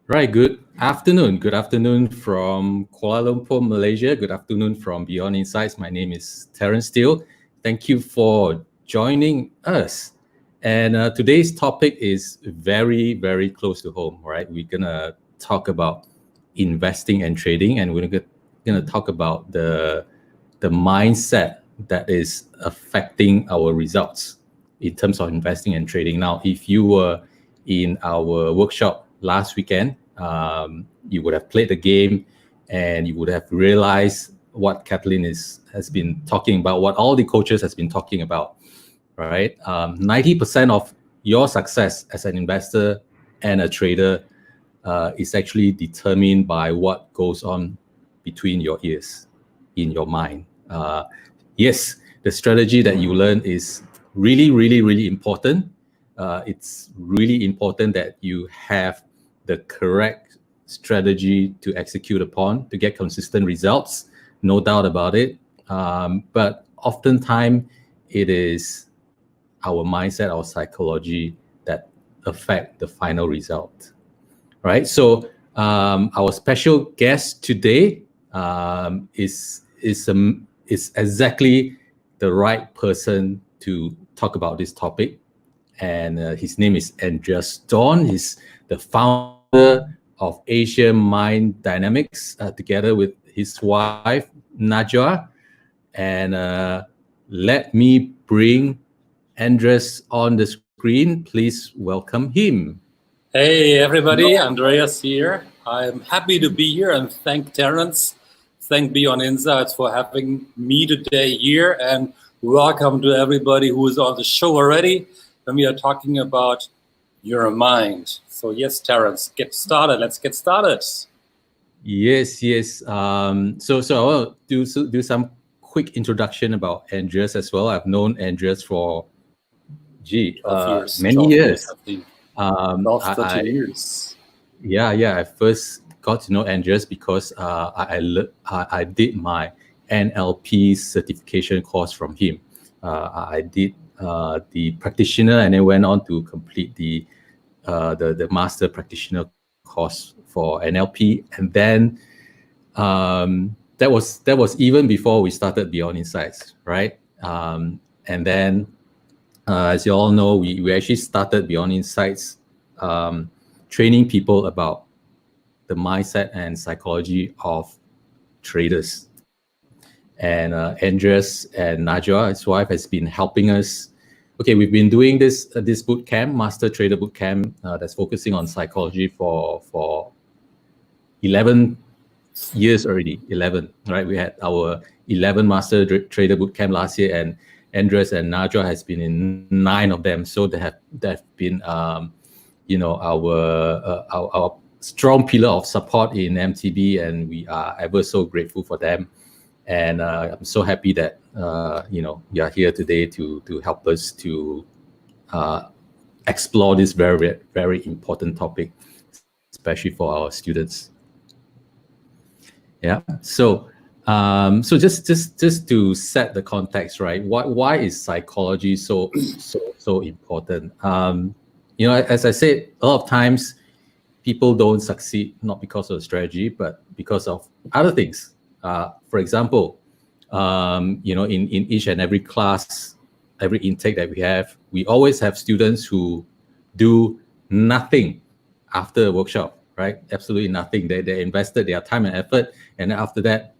Right, good afternoon. Good afternoon from Kuala Lumpur, Malaysia. Good afternoon from Beyond Insights. My name is Terence Steele. Thank you for joining us. And today's topic is very, very close to home, right? We're going to talk about investing and trading, and we're going to talk about the mindset that is affecting our results in terms of investing and trading. Now, if you were in our workshop last weekend, you would have played the game and you would have realized what Kathlyn has been talking about, what all the coaches has been talking about, right? 90% of your success as an investor and a trader is actually determined by what goes on between your ears, in your mind. Yes, the strategy that you learn is really, really, really important. It's really important that you have the correct strategy to execute upon to get consistent results, no doubt about it. But oftentimes it is our mindset, our psychology that affect the final result, right? So our special guest today is exactly the right person to talk about this topic. And his name is Andreas Dorn. He's the founder of AsiaMindDynamics together with his wife, Najwa. And let me bring Andreas on the screen. Please welcome him. Hey everybody, Andreas here. I'm happy to be here and thank Terence, thank Beyond Insights for having me today here, and welcome to everybody who is on the show already when we are talking about your mind. So yes, Terence, get started. Let's get started. Yes. So I want to do some quick introduction about Andreas as well. I've known Andreas for many years. 13 years. Yeah. I first got to know Andreas because I did my NLP certification course from him. I did the practitioner and then went on to complete the master practitioner course for NLP, and then that was even before we started Beyond Insights, right? And then as you all know, we actually started Beyond Insights training people about the mindset and psychology of traders. And Andreas and Najwa, his wife, has been helping us. Okay, we've been doing this boot camp, Master Trader Boot Camp, that's focusing on psychology for 11 years already. 11, right? We had our 11 Master Trader Boot Camp last year, and Andreas and Najwa has been in 9 of them. So they have been, our strong pillar of support in MTB, and we are ever so grateful for them. And I'm so happy that you are here today to help us to explore this very, very important topic, especially for our students. Yeah. So just to set the context, right? Why is psychology so important? As I said, a lot of times people don't succeed not because of strategy, but because of other things. For example, in each and every class, every intake that we have, we always have students who do nothing after a workshop, right? Absolutely nothing. They invested their time and effort, and after that,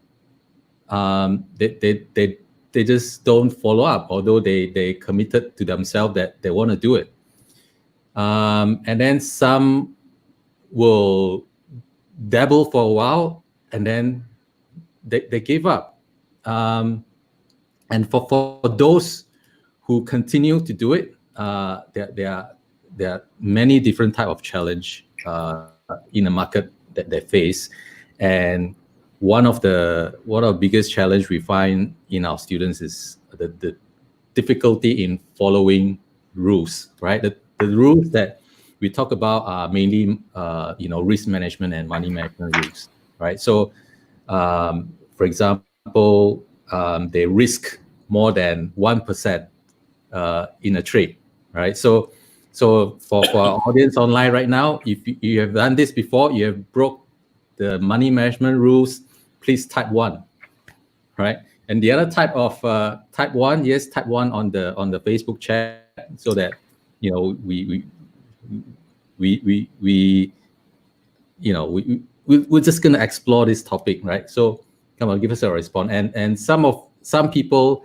they just don't follow up, although they committed to themselves that they want to do it. And then some will dabble for a while, and then they give up. And for those who continue to do it, there are many different type of challenge in the market that they face. And one of the biggest challenge we find in our students is the difficulty in following rules, right? The rules that we talk about are mainly risk management and money management rules, right? So for example, they risk more than 1% in a trade, right? So So for our audience online right now, if you have done this before, you have broke the money management rules, please type 1, right? And the other type of type 1, yes, type 1 on the Facebook chat, so that we're just gonna explore this topic, right? So come on, give us a response. And some people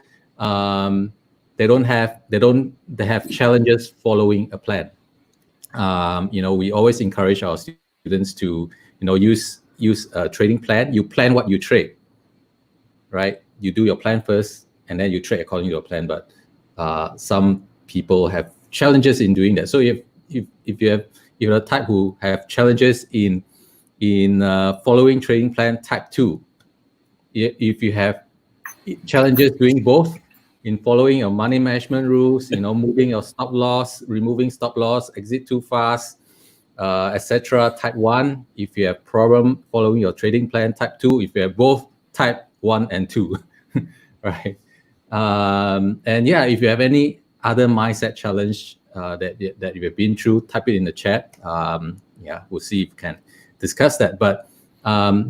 they have challenges following a plan. We always encourage our students to use a trading plan. You plan what you trade, right? You do your plan first, and then you trade according to your plan. But some people have challenges in doing that. So if you're a type who have challenges in following trading plan, type 2. If you have challenges doing both, in following your money management rules, moving your stop loss, removing stop loss, exit too fast, etc. Type 1. If you have problem following your trading plan, type 2. If you have both, type 1 and 2, right? And yeah, if you have any other mindset challenge that you have been through, type it in the chat. Yeah, we'll see if we can discuss that. But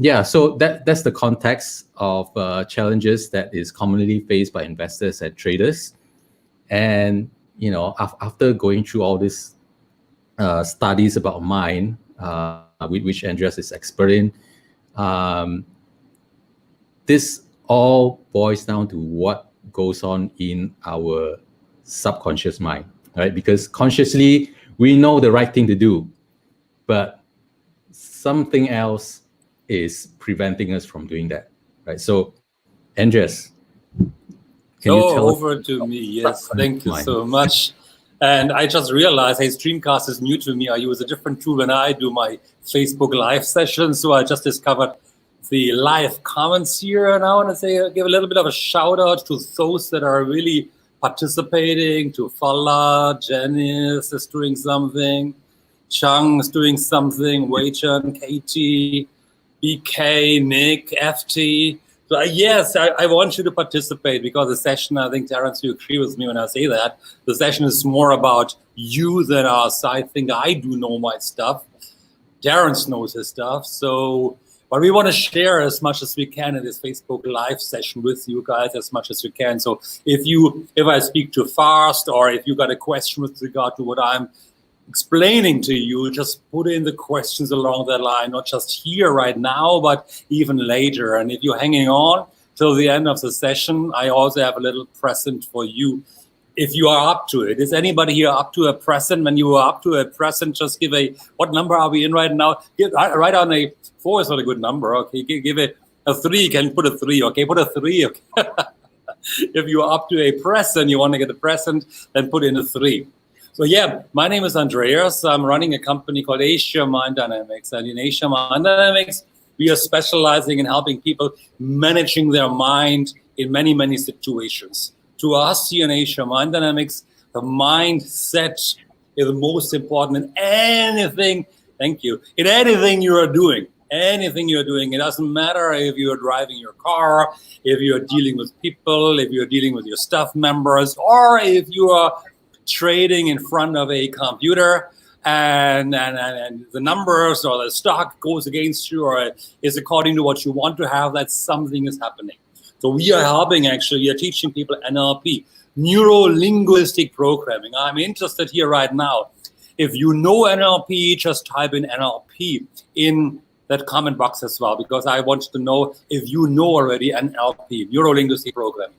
yeah, so that's the context of challenges that is commonly faced by investors and traders. And after going through all these studies about mind, which Andreas is expert in, this all boils down to what goes on in our subconscious mind, right? Because consciously we know the right thing to do, but something else is preventing us from doing that, right? So, Andreas, can you tell over to me? Yes, thank you so much. And I just realized, hey, Streamcast is new to me. I use a different tool when I do my Facebook live sessions. So I just discovered the live comments here, and I want to say, give a little bit of a shout out to those that are really participating. To Fala, Janice is doing something, Chang is doing something, Wei-Chen, Katie, BK, Nick, FT. So yes, I want you to participate, because the session, I think, Terence, you agree with me when I say that, the session is more about you than us. I think I do know my stuff. Terence knows his stuff. So, but we want to share as much as we can in this Facebook live session with you guys as much as we can. So if I speak too fast, or if you got a question with regard to what I'm explaining to you, just put in the questions along that line, not just here right now, but even later. And if you're hanging on till the end of the session, I also have a little present for you, if you are up to it. Is anybody here up to a present? When you are up to a present, just give what number are we in right now? Write on a 4 is not a good number. Okay, give it a 3. Can put a 3. Okay, put a 3. Okay. If you are up to a present, you want to get a present, then put in a 3. So yeah, my name is Andreas. I'm running a company called AsiaMindDynamics. And in AsiaMindDynamics, we are specializing in helping people managing their mind in many, many situations. To us here in AsiaMindDynamics, the mindset is the most important in anything. Thank you. In anything you are doing. Anything you're doing. It doesn't matter if you're driving your car, if you're dealing with people, if you're dealing with your staff members, or if you are trading in front of a computer and the numbers or the stock goes against you or is according to what you want to have, that something is happening. So we are helping, actually, we are teaching people NLP, neuro-linguistic programming. I'm interested here right now. If you know NLP, just type in NLP in that comment box as well, because I want to know if you know already NLP, neuro-linguistic programming.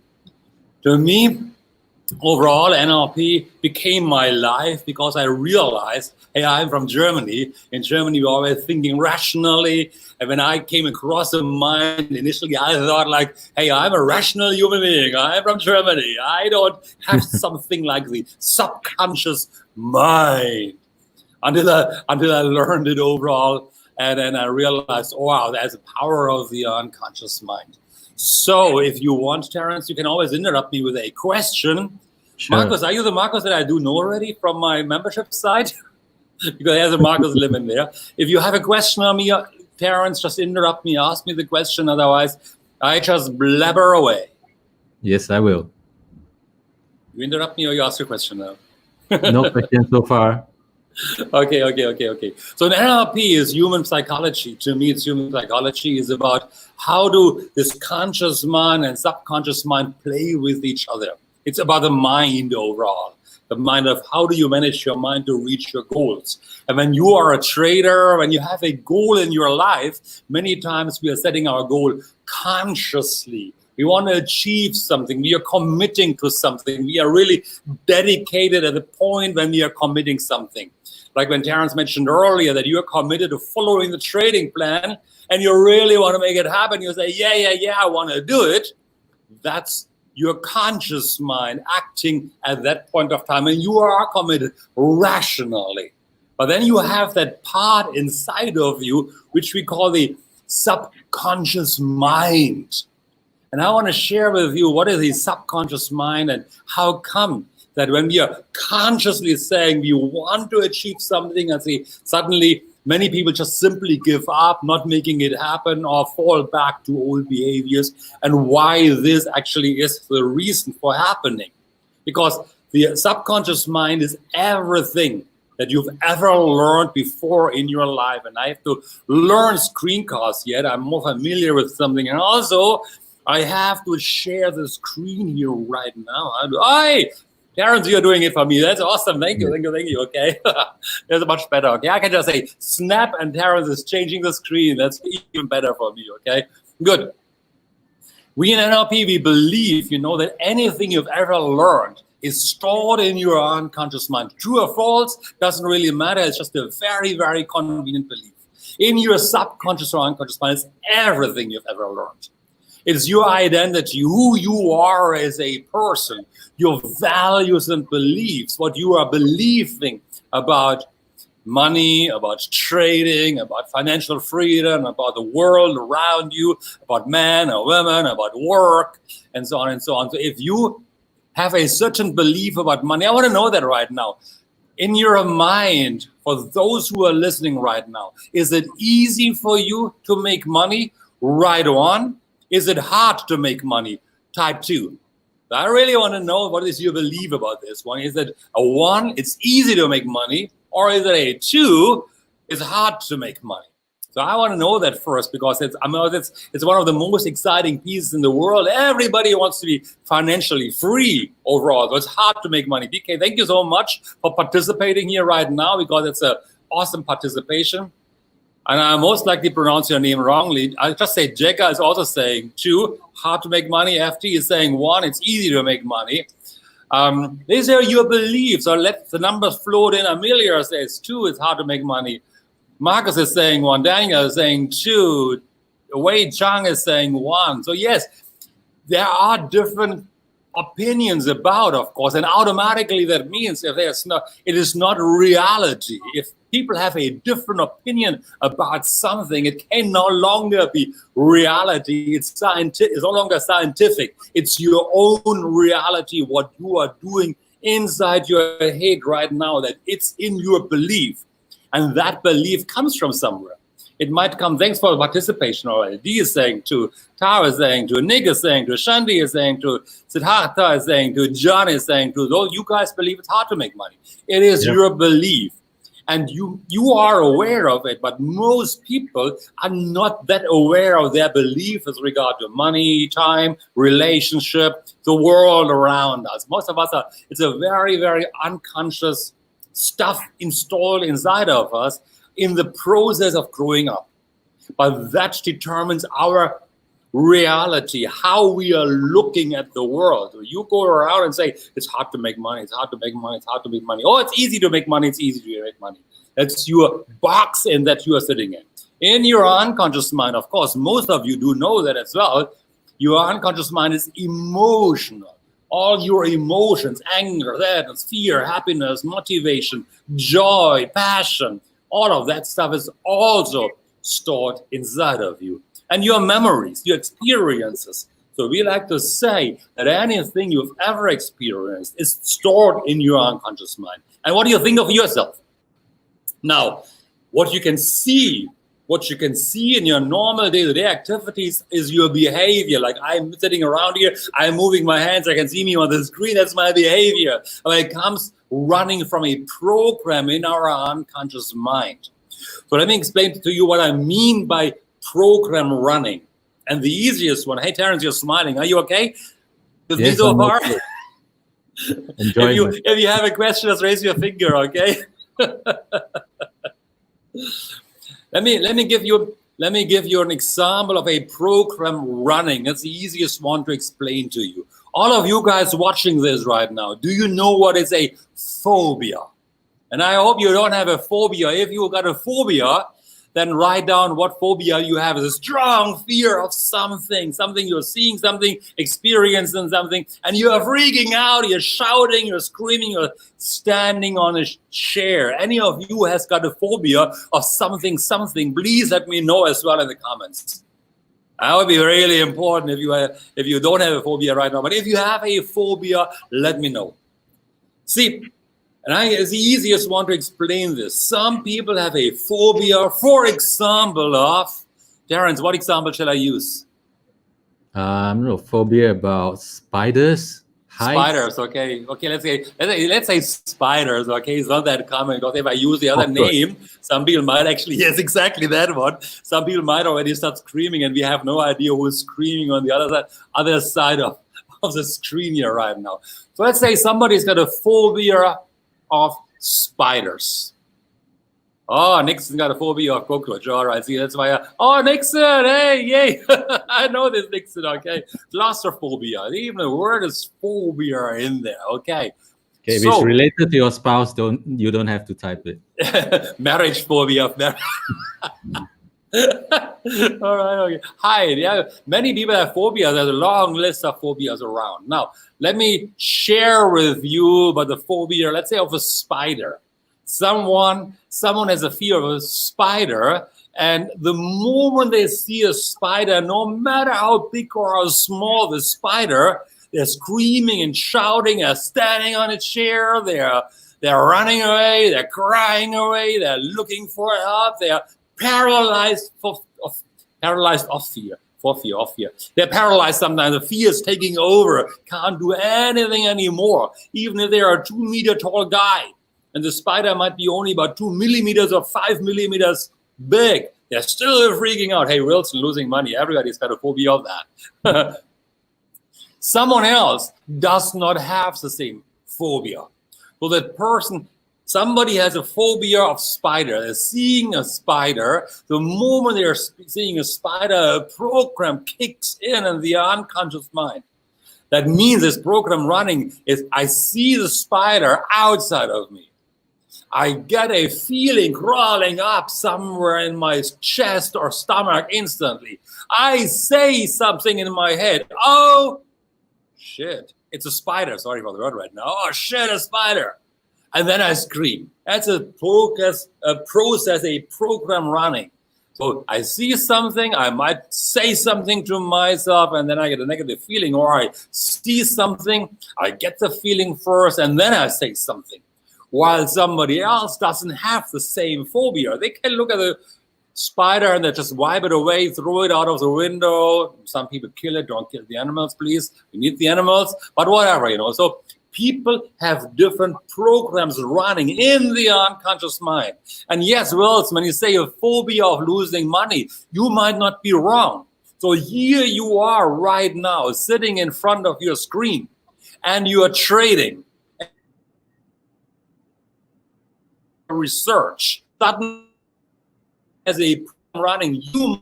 To me, overall, NLP became my life because I realized, hey, I'm from Germany. In Germany, we're always thinking rationally. And when I came across a mind, initially I thought like, hey, I'm a rational human being. I'm from Germany. I don't have something like the subconscious mind. Until I learned it overall. And then I realized, oh, wow, there's the power of the unconscious mind. So if you want, Terence, you can always interrupt me with a question. Sure. Marcus, are you the Marcus that I do know already from my membership site? Because there's a Marcus living there. If you have a question on me, Terence, just interrupt me, ask me the question. Otherwise, I just blabber away. Yes, I will. You interrupt me or you ask your question now? No question so far. Okay. So the NLP is human psychology. To me, it's human psychology. Is about how do this conscious mind and subconscious mind play with each other. It's about the mind overall. The mind of how do you manage your mind to reach your goals. And when you are a trader, when you have a goal in your life, many times we are setting our goal consciously. We want to achieve something. We are committing to something. We are really dedicated at the point when we are committing something. Like when Terence mentioned earlier that you are committed to following the trading plan and you really want to make it happen. You say, yeah, I want to do it. That's your conscious mind acting at that point of time. And you are committed rationally. But then you have that part inside of you, which we call the subconscious mind. And I want to share with you what is the subconscious mind and how come that when we are consciously saying we want to achieve something and see suddenly many people just simply give up, not making it happen or fall back to old behaviors, and why this actually is the reason for happening. Because the subconscious mind is everything that you've ever learned before in your life. And I have to learn screencasts yet. I'm more familiar with something. And also, I have to share the screen here right now. Hey, Terence, you're doing it for me. That's awesome. Thank you. Okay. That's much better. Okay. I can just say snap and Terence is changing the screen. That's even better for me. Okay. Good. We in NLP, we believe, that anything you've ever learned is stored in your unconscious mind. True or false, doesn't really matter. It's just a very, very convenient belief. In your subconscious or unconscious mind, it's everything you've ever learned. It's your identity, who you are as a person, your values and beliefs, what you are believing about money, about trading, about financial freedom, about the world around you, about men or women, about work, and so on and so on. So if you have a certain belief about money, I want to know that right now. In your mind, for those who are listening right now, is it easy for you to make money? Right on. Is it hard to make money? Type 2. I really want to know what is your belief about this one. Is it a 1, it's easy to make money, or is it a 2, it's hard to make money? So I want to know that first because it's one of the most exciting pieces in the world. Everybody wants to be financially free overall. So it's hard to make money. BK, thank you so much for participating here right now because it's an awesome participation. And I most likely pronounce your name wrongly. I'll just say Jeka is also saying 2, hard to make money. FT is saying 1, it's easy to make money. These are your beliefs. So let the numbers float in. Amelia says 2, it's hard to make money. Marcus is saying 1. Daniel is saying 2. Wei Chang is saying 1. So yes, there are different opinions about, of course, and automatically that means if there's it is not reality. If people have a different opinion about something, it can no longer be reality. It's no longer scientific. It's your own reality, what you are doing inside your head right now, that it's in your belief. And that belief comes from somewhere. It might come, thanks for the participation already. D is saying 2, Tara is saying 2, Nick is saying 2, Shanti is saying 2, Siddhartha is saying 2, John is saying 2. Though you guys believe it's hard to make money. It is your belief. And you are aware of it, but most people are not that aware of their belief with regard to money, time, relationship, the world around us. Most of us it's a very, very unconscious stuff installed inside of us in the process of growing up. But that determines our reality, how we are looking at the world. You go around and say, it's hard to make money, it's hard to make money, it's hard to make money. Oh, it's easy to make money, it's easy to make money. That's your box in that you are sitting in. In your unconscious mind, of course, most of you do know that as well, your unconscious mind is emotional. All your emotions, anger, sadness, fear, happiness, motivation, joy, passion, all of that stuff is also stored inside of you. And your memories, your experiences. So we like to say that anything you've ever experienced is stored in your unconscious mind. And what do you think of yourself? Now, what you can see what you can see in your normal day-to-day activities is your behavior. Like I'm sitting around here, I'm moving my hands, I can see me on the screen, that's my behavior. But it comes running from a program in our unconscious mind. So let me explain to you what I mean by program running. And the easiest one, hey Terrence, you're smiling, are you okay with me so far? If you have a question, just raise your finger, okay? Let me give you an example of a program running. That's the easiest one to explain to you. All of you guys watching this right now, do you know what is a phobia? And I hope you don't have a phobia. If you got a phobia, then write down what phobia you have. Is a strong fear of something you're seeing, something, experiencing something, and you are freaking out, you're shouting, you're screaming, you're standing on a chair. Any of you has got a phobia of something, please let me know as well in the comments. That would be really important if you don't have a phobia right now. But if you have a phobia, let me know. See, and it's the easiest one to explain this. Some people have a phobia, for example, of, Terrence, what example shall I use? Phobia about spiders. Heights. Spiders, okay. Let's say spiders, okay. It's not that common because if I use the other name, some people might actually, yes, exactly that one. Some people might already start screaming and we have no idea who's screaming on the other side of the screen here right now. So let's say somebody's got a phobia of spiders. Oh, Nixon got a phobia of cockroach. All right, see, that's why. Oh, Nixon, hey, yay. I know this, Nixon, okay. Claustrophobia. Even the word is phobia in there, okay. Okay, if it's related to your spouse, you don't have to type it. Marriage phobia. All right, okay. Hi, yeah, many people have phobias. There's a long list of phobias around. Now, let me share with you about the phobia, let's say, of a spider. Someone has a fear of a spider, and the moment they see a spider, no matter how big or how small the spider, they're screaming and shouting, they're standing on a chair, they're running away, they're crying away, they're looking for help, they're paralyzed of fear. They're paralyzed sometimes. The fear is taking over, can't do anything anymore. Even if they are a 2 meter tall guy, and the spider might be only about 2 millimeters or 5 millimeters big, they're still freaking out. Hey, Wilson, losing money. Everybody's got a phobia of that. Someone else does not have the same phobia. So that person, somebody has a phobia of spider. They're seeing a spider. The moment they're seeing a spider, a program kicks in the unconscious mind. That means this program running is, I see the spider outside of me. I get a feeling crawling up somewhere in my chest or stomach instantly. I say something in my head. Oh, shit. It's a spider. Sorry for the word right now. Oh, shit, a spider. And then I scream. That's a process, a program running. So I see something, I might say something to myself, and then I get a negative feeling, or I see something, I get the feeling first, and then I say something. While somebody else doesn't have the same phobia. They can look at the spider and they just wipe it away, throw it out of the window. Some people kill it, don't kill the animals, please. We need the animals, but whatever, So people have different programs running in the unconscious mind. And yes, Wilson, when you say a phobia of losing money, you might not be wrong. So here you are right now, sitting in front of your screen, and you are trading. Research suddenly as a running, you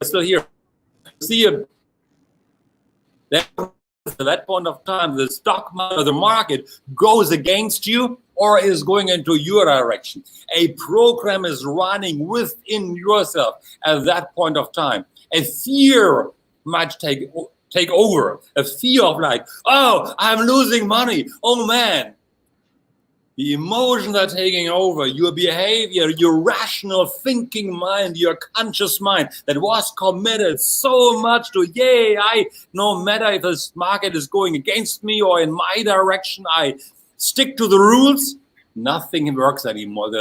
still here. See at that point of time, the stock market or the market goes against you or is going into your direction. A program is running within yourself at that point of time. A fear might take over, a fear of like, oh, I'm losing money. Oh man. The emotions are taking over your behavior, your rational thinking mind, your conscious mind that was committed so much to, no matter if this market is going against me or in my direction, I stick to the rules. nothing works anymore.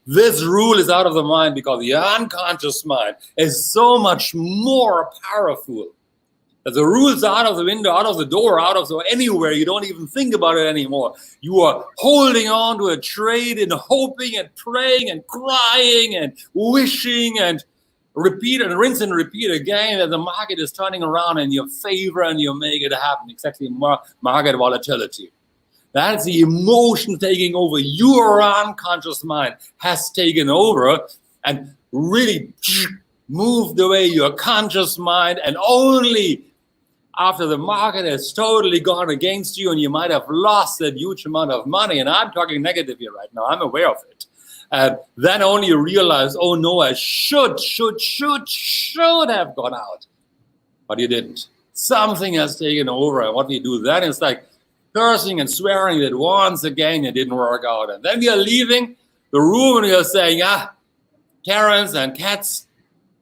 This rule is out of the mind because the unconscious mind is so much more powerful. That the rule's out of the window, out of the door, out of anywhere. You don't even think about it anymore. You are holding on to a trade and hoping and praying and crying and wishing and repeat and rinse and repeat again that the market is turning around in your favor and you make it happen. Exactly, market volatility. That's the emotion taking over. Your unconscious mind has taken over and really moved away your conscious mind, and only after the market has totally gone against you and you might have lost that huge amount of money, and I'm talking negative here right now, I'm aware of it, then only you realize, oh no, I should have gone out. But you didn't. Something has taken over, and what we do then is like cursing and swearing that once again it didn't work out. And then we are leaving the room and we are saying, Terence and Kat's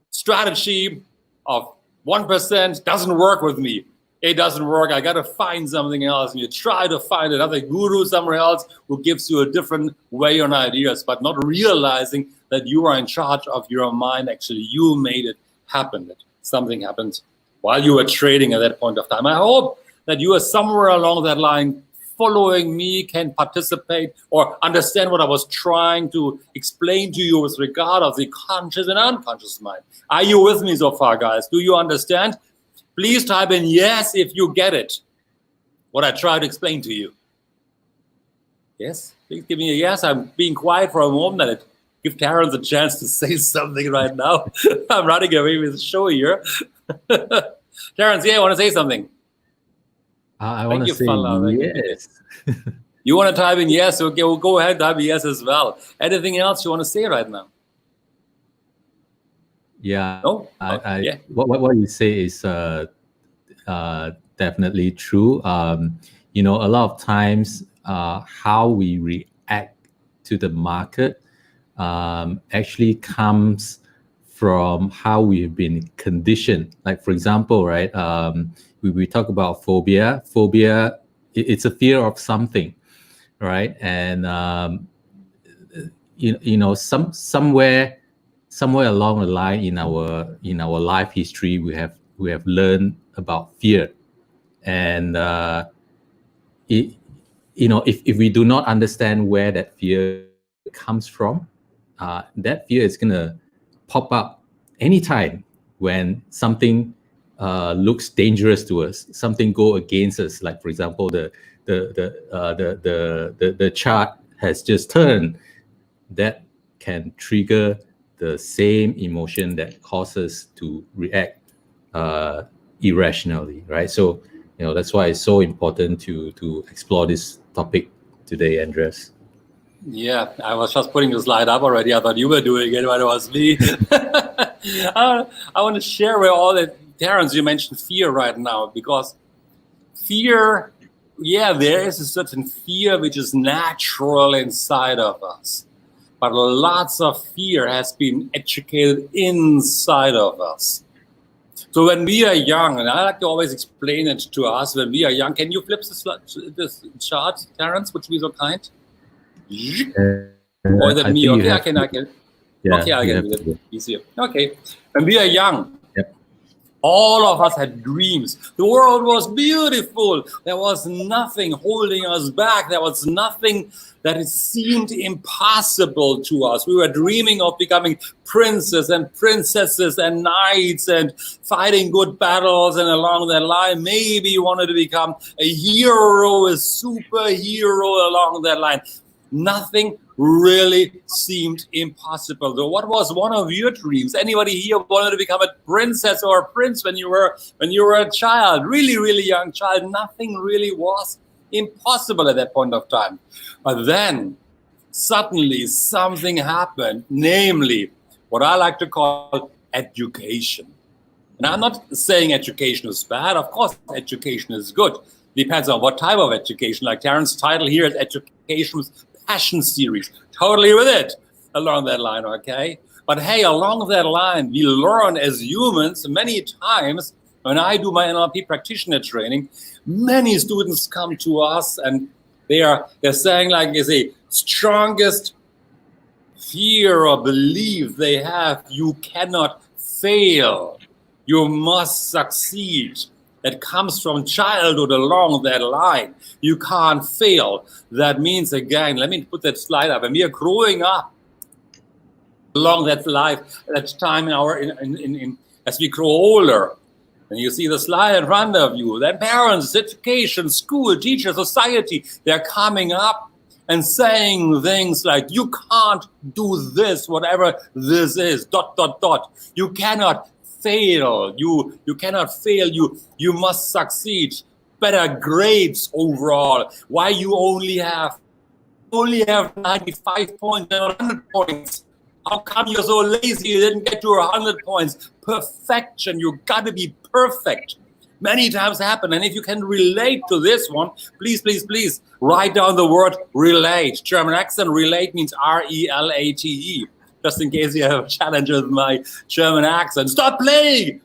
strategy of 1% doesn't work with me. It doesn't work. I got to find something else. And you try to find another guru somewhere else who gives you a different way on ideas, but not realizing that you are in charge of your mind. Actually, you made it happen. That something happened while you were trading at that point of time. I hope that you are somewhere along that line following me, can participate or understand what I was trying to explain to you with regard of the conscious and unconscious mind. Are you with me so far, guys? Do you understand? Please type in yes if you get it, what I tried to explain to you. Yes? Please give me a yes. I'm being quiet for a moment. Give Terence a chance to say something right now. I'm running away with the show here. Terence, yeah, I want to say something. I want to say yes. You want to type in yes? Okay, well, go ahead, type yes as well. Anything else you want to say right now? Yeah. No? Yeah. What you say is definitely true. You know, a lot of times how we react to the market actually comes from how we've been conditioned. Like, for example, right, we talk about phobia. Phobia, it's a fear of something, right? And you know, somewhere along the line in our life history, we have learned about fear, and you know, if we do not understand where that fear comes from, that fear is gonna pop up anytime when something looks dangerous to us, something go against us. Like, for example, the chart has just turned. That can trigger the same emotion that causes to react irrationally, right? So, you know, that's why it's so important to explore this topic today, Andreas. Yeah, I was just putting the slide up already. I thought you were doing it, but it was me. I want to share with all the Terence, you mentioned fear right now, because fear, yeah, there is a certain fear which is natural inside of us. But lots of fear has been educated inside of us. So when we are young, and I like to always explain it to us, when we are young, can you flip this chart, Terence, which would be so kind? Or that me? Okay, I can. Yeah, okay, I can do it easier. Okay, when we are young, all of us had dreams. The world was beautiful. There was nothing holding us back. There was nothing that it seemed impossible to us. We were dreaming of becoming princes and princesses and knights and fighting good battles, and along that line, maybe you wanted to become a hero, a superhero along that line. Nothing really seemed impossible. So what was one of your dreams? Anybody here wanted to become a princess or a prince when you were a child, really, really young child? Nothing really was impossible at that point of time. But then suddenly something happened, namely what I like to call education. And I'm not saying education is bad. Of course, education is good. Depends on what type of education. Like Terence's title here is Education with Passion Series. Totally with it along that line, okay? But hey, along that line, we learn as humans many times. When I do my NLP practitioner training, many students come to us and They're saying like is the strongest fear or belief they have, you cannot fail. You must succeed. It comes from childhood along that line. You can't fail. That means, again, let me put that slide up. And we are growing up along that life, that time as we grow older. And you see the slide in front of you. Then parents, education, school, teachers, society, they're coming up and saying things like, you can't do this, whatever this is, ... You cannot fail. You cannot fail. You must succeed. Better grades overall. Why you only have 95 points and 100 points? How come you're so lazy you didn't get to 100 points? Perfection. You got to be perfect. Many times happen. And if you can relate to this one, please, please, please write down the word relate. German accent, relate means R-E-L-A-T-E. Just in case you have a challenge with my German accent. Stop playing.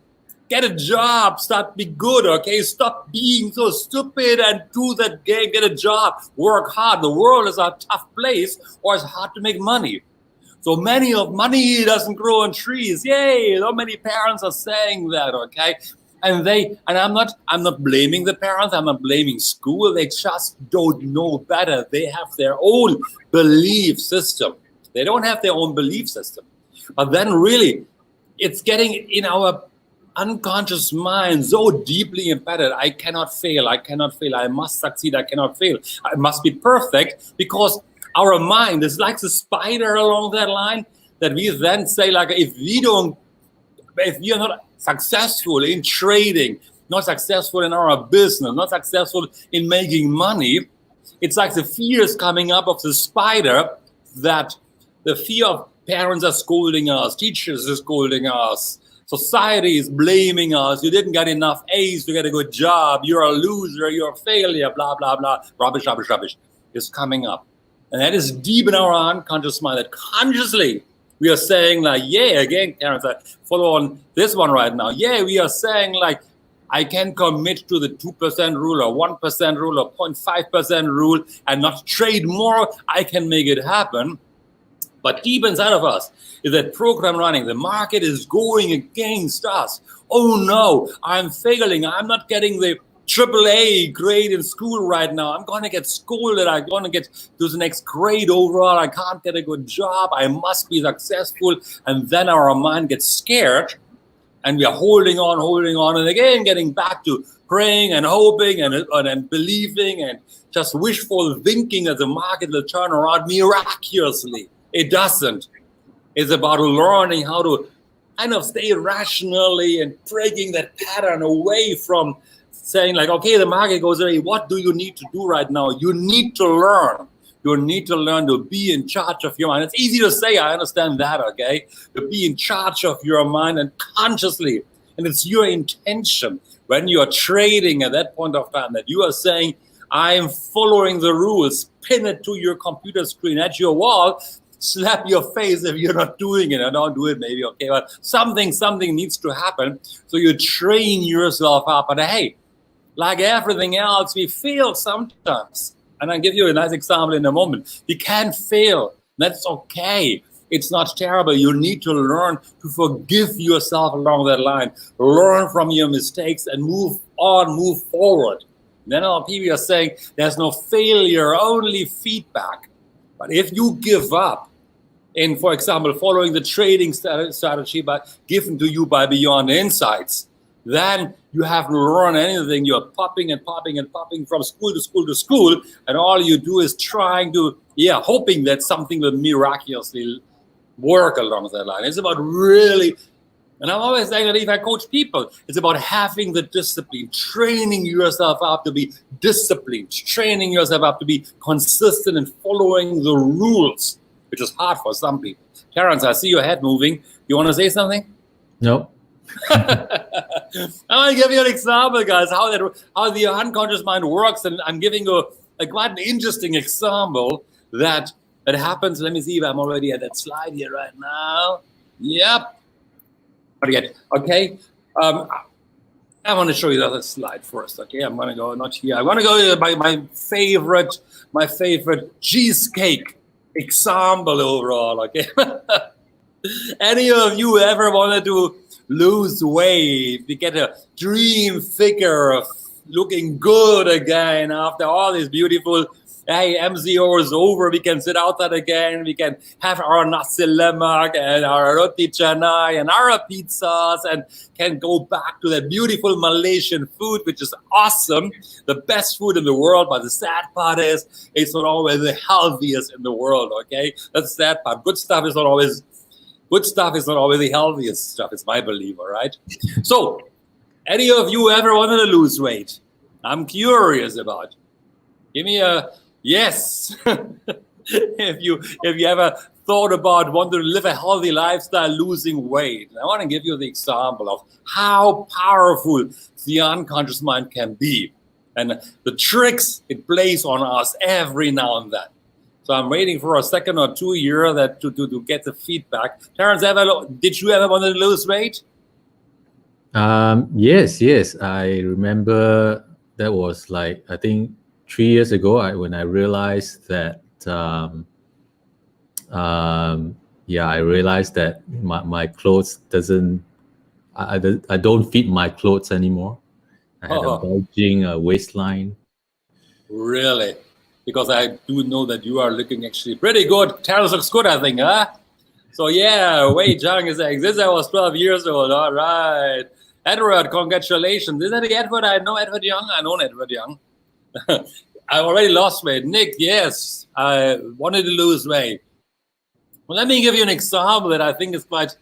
Get a job. Start be good, okay? Stop being so stupid and do that game. Get a job. Work hard. The world is a tough place, or it's hard to make money. So many of money doesn't grow on trees. Yay! So many parents are saying that, okay? And I'm not blaming the parents. I'm not blaming school. They just don't know better. They have their own belief system. They don't have their own belief system. But then really, it's getting in our unconscious mind so deeply embedded. I cannot fail. I cannot fail. I must succeed. I cannot fail. I must be perfect, because our mind is like the spider along that line, that we then say, like, if we are not successful in trading, not successful in our business, not successful in making money, it's like the fear is coming up of the spider, that the fear of parents are scolding us, teachers are scolding us, society is blaming us, you didn't get enough A's to get a good job, you're a loser, you're a failure, blah, blah, blah, rubbish, rubbish, rubbish, is coming up. And that is deep in our unconscious mind, that consciously we are saying, like, yeah, again, parents, I follow on this one right now. Yeah, we are saying, like, I can commit to the 2% rule or 1% rule or 0.5% rule and not trade more. I can make it happen. But deep inside of us is that program running. The market is going against us. Oh no, I'm failing. I'm not getting the AAA grade in school right now. I'm going to get scolded. I'm going to get to the next grade overall. I can't get a good job. I must be successful. And then our mind gets scared and we are holding on. And again, getting back to praying and hoping and believing and just wishful thinking that the market will turn around miraculously. It doesn't. It's about learning how to kind of stay rationally and breaking that pattern away from saying, like, okay, the market goes away. What do you need to do right now? You need to learn. You need to learn to be in charge of your mind. It's easy to say, I understand that, okay? To be in charge of your mind and consciously. And it's your intention when you are trading at that point of time that you are saying, I am following the rules. Pin it to your computer screen at your wall. Slap your face if you're not doing it. I don't do it, maybe, okay? But something needs to happen. So you train yourself up. But hey, like everything else, we fail sometimes. And I'll give you a nice example in a moment. You can fail. That's okay. It's not terrible. You need to learn to forgive yourself along that line. Learn from your mistakes and move on, move forward. Then NLP are saying there's no failure, only feedback. But if you give up in, for example, following the trading strategy given to you by Beyond Insights, then you haven't learned anything. You're popping from school to school to school, and all you do is trying to, hoping that something will miraculously work along that line. It's about really, and I'm always saying that if I coach people, it's about having the discipline, training yourself up to be disciplined, training yourself up to be consistent and following the rules, which is hard for some people. Terrence, I see your head moving. You want to say something? No. I want to give you an example, guys, how the unconscious mind works, and I'm giving you quite an interesting example that happens. Let me see if I'm already at that slide here right now. Yep. Not yet. Okay. I want to show you the other slide first. Okay, I'm going to go not here. I want to go to my favorite cheesecake example overall. Okay, any of you ever wanted to lose weight? We get a dream figure of looking good again after all this beautiful. Hey, MCO is over. We can sit outside again. We can have our nasi lemak and our roti canai and our pizzas and can go back to that beautiful Malaysian food, which is awesome. The best food in the world. But the sad part is it's not always the healthiest in the world, okay? That's the sad part. Good stuff is not always the healthiest stuff. It's my belief, all right? So, any of you ever wanted to lose weight? I'm curious about. Give me a yes. if you ever thought about wanting to live a healthy lifestyle, losing weight. I want to give you the example of how powerful the unconscious mind can be and the tricks it plays on us every now and then. So I'm waiting for a second or two here to get the feedback. Terrence, did you ever want to lose weight? Yes. I remember that was like, I think 3 years ago, when I realized that, I realized that my clothes I don't fit my clothes anymore. I had a bulging waistline. Really? Because I do know that you are looking actually pretty good. Terrence looks good, I think, huh? So yeah, Wei Zhang is saying, this I was 12 years old, all right. Edward, congratulations. Is that the Edward? I know Edward Young. I know Edward Young. I already lost weight. Nick, yes, I wanted to lose weight. Well, let me give you an example that I think is quite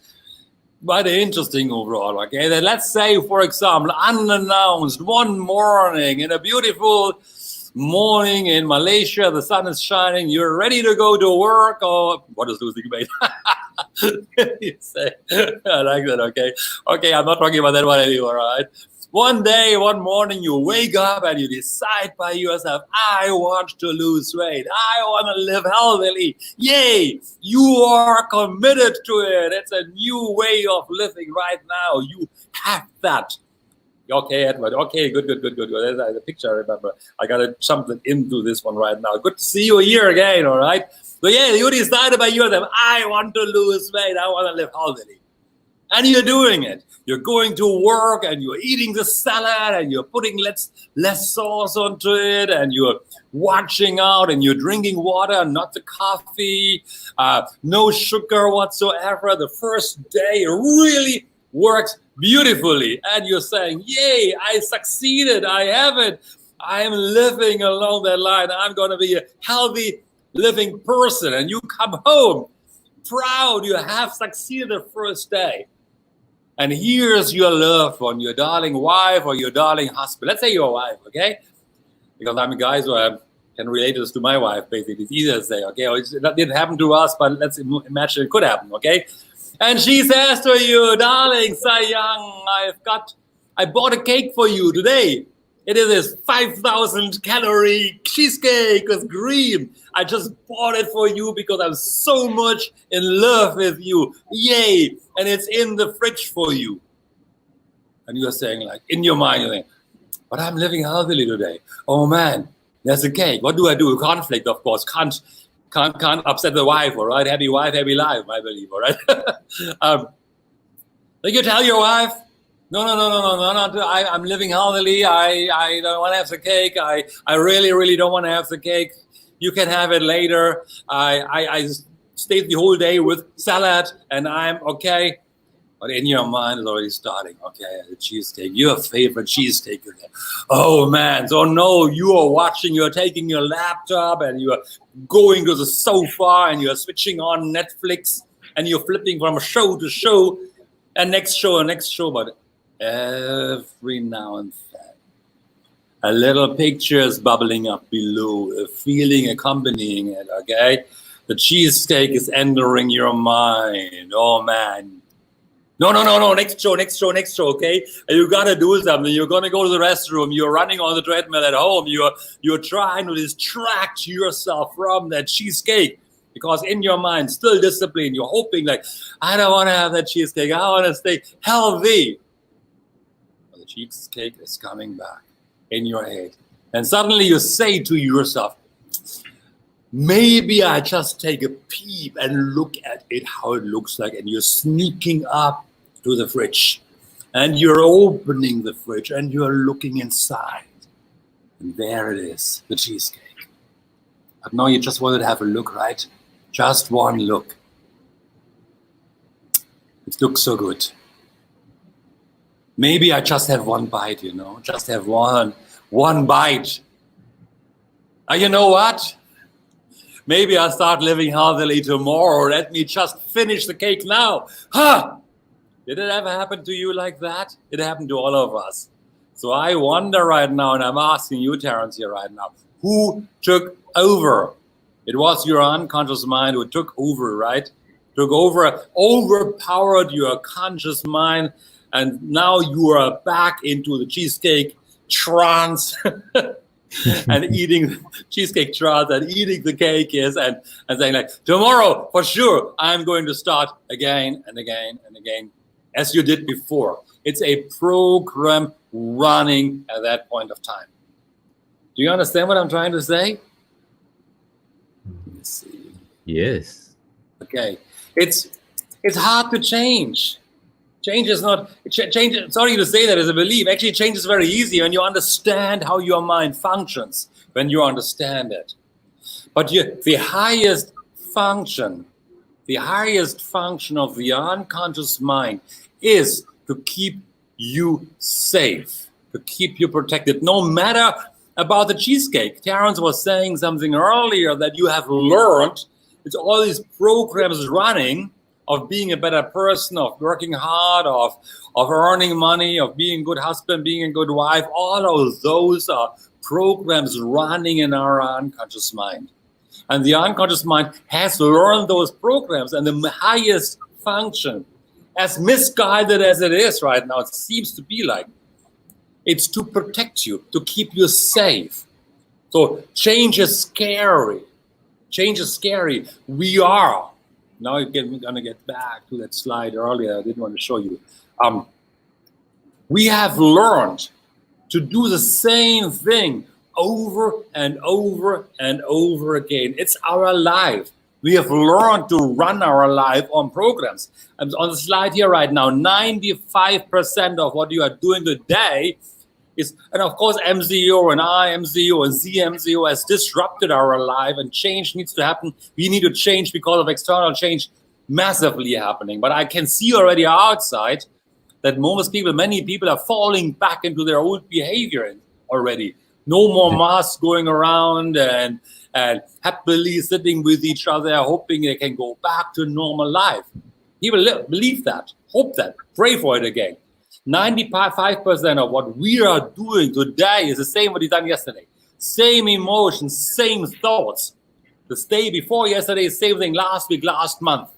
interesting overall, okay? Then let's say, for example, unannounced one morning in a beautiful morning in Malaysia, the sun is shining, you're ready to go to work, or what is losing weight? You say, I like that, okay? Okay, I'm not talking about that one anymore, all right? One day, one morning, you wake up and you decide by yourself, I want to lose weight. I want to live healthily. Yay! You are committed to it. It's a new way of living right now. You have that. Okay, Edward. Okay, good. There's the picture, I remember. I got to jump into this one right now. Good to see you here again, all right? So yeah, you decided by yourself, I want to lose weight. I want to live healthily. And you're doing it. You're going to work and you're eating the salad and you're putting less sauce onto it and you're watching out and you're drinking water, not the coffee, no sugar whatsoever. The first day really works beautifully. And you're saying, yay, I succeeded. I have it. I am living along that line. I'm going to be a healthy living person. And you come home proud you have succeeded the first day. And here's your loved one, your darling wife or your darling husband. Let's say your wife, okay? Because I'm a guy, so I can relate this to my wife, basically. It's easier to say, okay? That didn't happen to us, but let's imagine it could happen, okay? And she says to you, darling Sayang, I bought a cake for you today. It is this 5,000 calorie cheesecake with cream. I just bought it for you because I'm so much in love with you. Yay. And it's in the fridge for you. And you're saying, like, in your mind, you're saying, but I'm living healthily today. Oh man, there's a cake. What do I do? Conflict, of course. Can't upset the wife, all right? Happy wife, happy life, I believe, all right? Then you tell your wife, no, I'm living healthily. I don't want to have the cake. I really don't want to have the cake. You can have it later. I stayed the whole day with salad and I'm okay. But in your mind it's already starting, okay, the cheesecake, your favorite cheesecake. Oh man, so no, you are watching, you're taking your laptop and you're going to the sofa and you're switching on Netflix and you're flipping from show to show and next show, but every now and then a little picture is bubbling up below, a feeling accompanying it, okay? The cheesecake is entering your mind. Oh man. No, next show, okay? And you gotta do something. You're gonna go to the restroom. You're running on the treadmill at home. You're trying to distract yourself from that cheesecake. Because in your mind, still disciplined, you're hoping like, I don't want to have that cheesecake. I want to stay healthy. the cheesecake is coming back in your head. And suddenly you say to yourself, maybe I just take a peep and look at it, how it looks like. And you're sneaking up to the fridge. And you're opening the fridge and you're looking inside. And there it is, the cheesecake. But now you just wanted to have a look, right? Just one look. It looks so good. Maybe I just have one bite, just have one bite. And you know what? Maybe I'll start living healthily tomorrow. Let me just finish the cake now. Huh? Did it ever happen to you like that? It happened to all of us. So I wonder right now, and I'm asking you, Terence, here right now, who took over? It was your unconscious mind who took over, right? Took over, overpowered your conscious mind, and now you are back into the cheesecake trance and eating cheesecake trance and eating the cake and saying like, tomorrow for sure I'm going to start again and again and again as you did before. It's a program running at that point of time. Do you understand what I'm trying to say? Let's see. Yes. Okay. It's hard to change. Change is not change. Sorry to say that as a belief. Actually, change is very easy when you understand how your mind functions. When you understand it, but the highest function of the unconscious mind is to keep you safe, to keep you protected, no matter about the cheesecake. Terence was saying something earlier that you have learned. It's all these programs running of being a better person, of working hard, of earning money, of being a good husband, being a good wife. All of those are programs running in our unconscious mind. And the unconscious mind has learned those programs, and the highest function, as misguided as it is right now, it seems to be like, it's to protect you, to keep you safe. So change is scary. Change is scary. We are. Now we're going to get back to that slide earlier. I didn't want to show you. We have learned to do the same thing over and over and over again. It's our life. We have learned to run our life on programs. And on the slide here right now, 95% of what you are doing today is, and of course, MZO and IMZO and ZMZO has disrupted our life, and change needs to happen. We need to change because of external change massively happening. But I can see already outside that many people are falling back into their old behavior already. No more masks going around and happily sitting with each other, hoping they can go back to normal life. People believe that, hope that, pray for it again. 95% of what we are doing today is the same what we done yesterday. Same emotions, same thoughts. The day before yesterday, same thing last week, last month.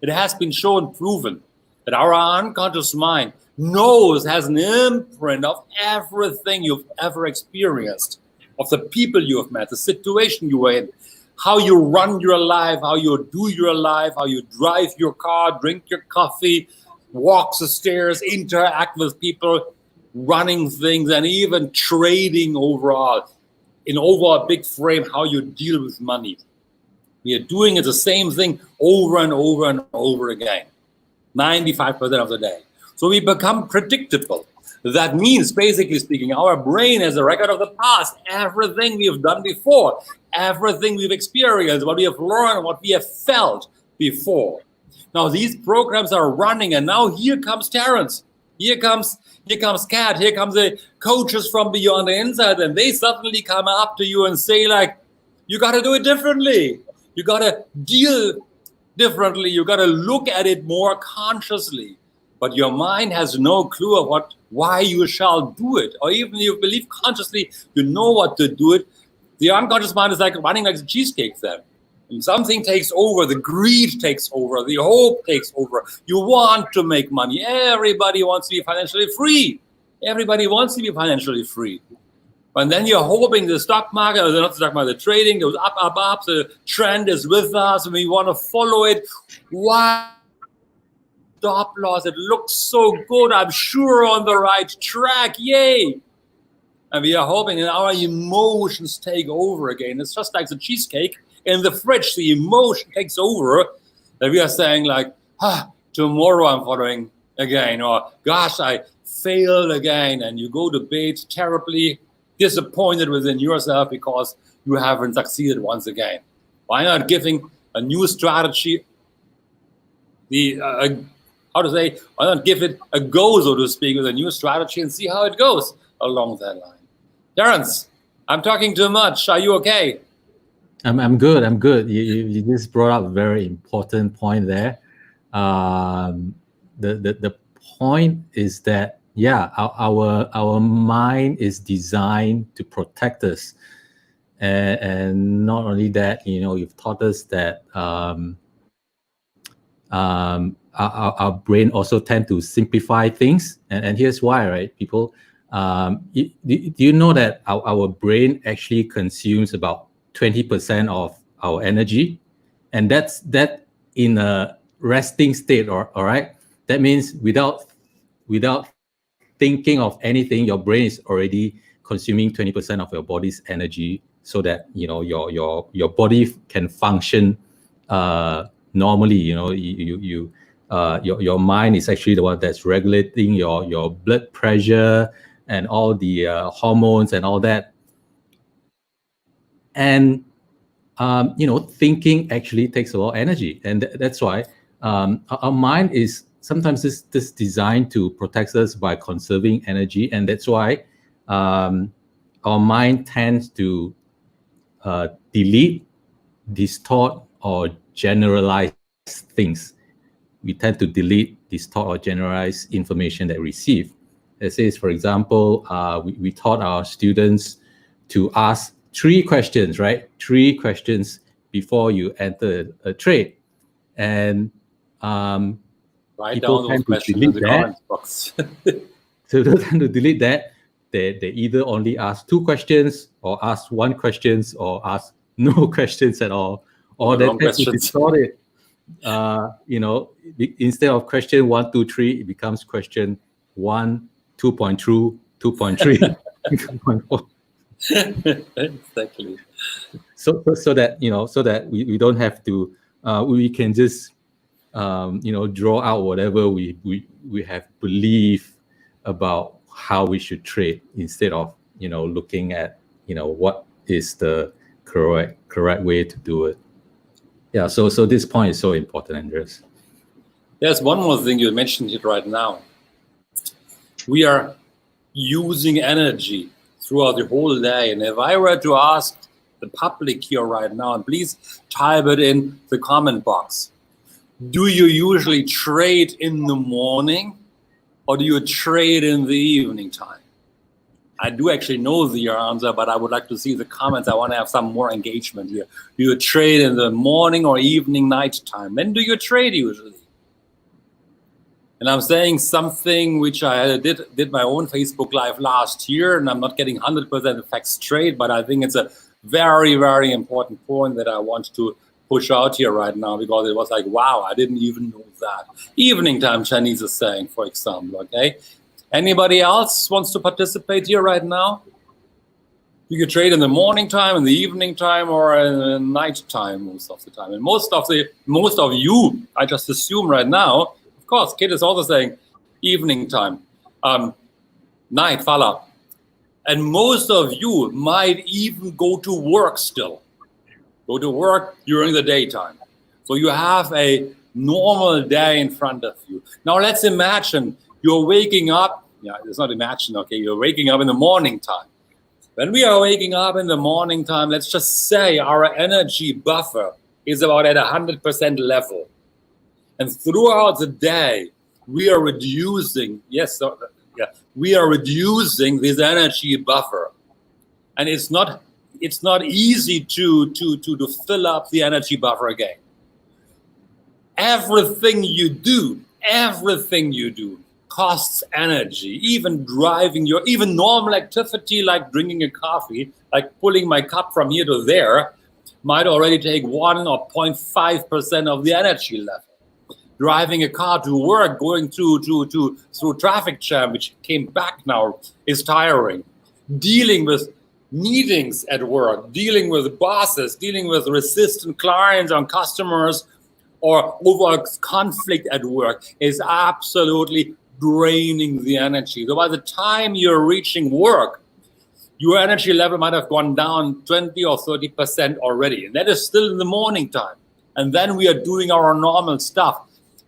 It has been shown, proven, that our unconscious mind has an imprint of everything you've ever experienced, of the people you have met, the situation you were in, how you run your life, how you do your life, how you drive your car, drink your coffee, walk the stairs, interact with people, running things, and even trading overall, in over a big frame, how you deal with money. We are doing it the same thing over and over and over again, 95% of the day. So we become predictable. That means, basically speaking, our brain has a record of the past, everything we have done before, everything we've experienced, what we have learned, what we have felt before. Now these programs are running, and now here comes Terence. Here comes Kat, here comes the coaches from Beyond the Inside, and they suddenly come up to you and say like, you got to do it differently. You got to deal differently. You got to look at it more consciously. But your mind has no clue of why you shall do it. Or even if you believe consciously, you know what to do it. The unconscious mind is like running like a cheesecake then. And something takes over, the greed takes over, the hope takes over. You want to make money. Everybody wants to be financially free. Everybody wants to be financially free. And then you're hoping the stock market, or not the stock market, the trading goes up, up, up. The trend is with us and we want to follow it. Why stop loss. It looks so good. I'm sure on the right track. Yay. And we are hoping that our emotions take over again. It's just like the cheesecake in the fridge. The emotion takes over. That we are saying like, tomorrow I'm following again. Or, gosh, I failed again. And you go to bed terribly disappointed within yourself because you haven't succeeded once again. Why not giving a new strategy why not give it a go, so to speak, with a new strategy and see how it goes along that line. Terence, I'm talking too much. Are you okay? I'm good. I'm good. You just brought up a very important point there. The point is that our mind is designed to protect us, and not only that, you've taught us that our brain also tend to simplify things, and here's why, right, people. Do you know that our brain actually consumes about 20% of our energy, and that in a resting state, all right? That means without thinking of anything, your brain is already consuming 20% of your body's energy, so that your body can function normally. Your mind is actually the one that's regulating your blood pressure and all the hormones and all that. And thinking actually takes a lot of energy, and that's why our mind is sometimes this designed to protect us by conserving energy, and that's why our mind tends to delete, distort, or generalize things. We tend to delete, distort, or generalize information that we receive. Let's say, for example, we taught our students to ask 3 questions, right? 3 questions before you enter a trade. And write down those questions in the comment box. So they tend to delete that. They either only ask 2 questions, or ask 1 question, or ask no questions at all, or they tend to distort it. Instead of question 1, 2, 3, it becomes question 1, 2.2, 2.3, 2.4. Exactly. So that we don't have to, we can just draw out whatever we have believed about how we should trade, instead of looking at what is the correct way to do it. Yeah, so this point is so important, Andreas. There's one more thing you mentioned it right now. We are using energy throughout the whole day, and if I were to ask the public here right now, and please type it in the comment box, do you usually trade in the morning, or do you trade in the evening time? I do actually know the answer, but I would like to see the comments. I want to have some more engagement here. Do you trade in the morning or evening, night time? When do you trade usually? And I'm saying something which I did my own Facebook Live last year, and I'm not getting 100% facts straight, but I think it's a very, very important point that I want to push out here right now, because it was like, wow, I didn't even know that. Evening time, Chinese is saying, for example, okay? Anybody else wants to participate here right now? You can trade in the morning time, in the evening time, or in the night time most of the time. And most of you, I just assume right now, of course, Kit is also saying evening time, night, Fala. And most of you might even go to work still. Go to work during the daytime. So you have a normal day in front of you. Now let's imagine you're waking up. Yeah, it's not imagine, okay? You're waking up in the morning time. When we are waking up in the morning time, let's just say our energy buffer is about at 100% level. And throughout the day, we are reducing, we are reducing this energy buffer. And it's not easy to fill up the energy buffer again. Everything you do costs energy. Even even normal activity like drinking a coffee, like pulling my cup from here to there, might already take 1 or 0.5% of the energy level. driving a car to work, going through traffic jam, which came back now, is tiring. Dealing with meetings at work, dealing with bosses, dealing with resistant clients and customers, or over conflict at work is absolutely draining the energy. So by the time you're reaching work, your energy level might have gone down 20 or 30% already. And that is still in the morning time. And then we are doing our normal stuff.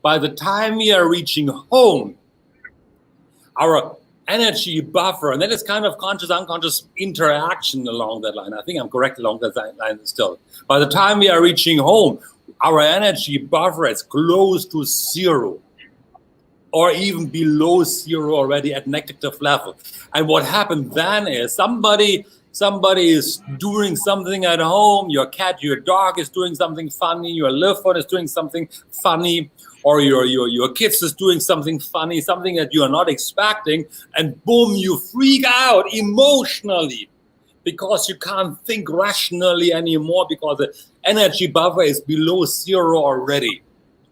By the time we are reaching home, our energy buffer, and that is kind of conscious, unconscious interaction along that line. I think I'm correct along that line still. By the time we are reaching home, our energy buffer is close to zero, or even below zero already at negative level. And what happened then is somebody is doing something at home, your cat, your dog is doing something funny, your loved one is doing something funny, or your kids is doing something funny, something that you are not expecting, and boom, you freak out emotionally because you can't think rationally anymore because the energy buffer is below zero already.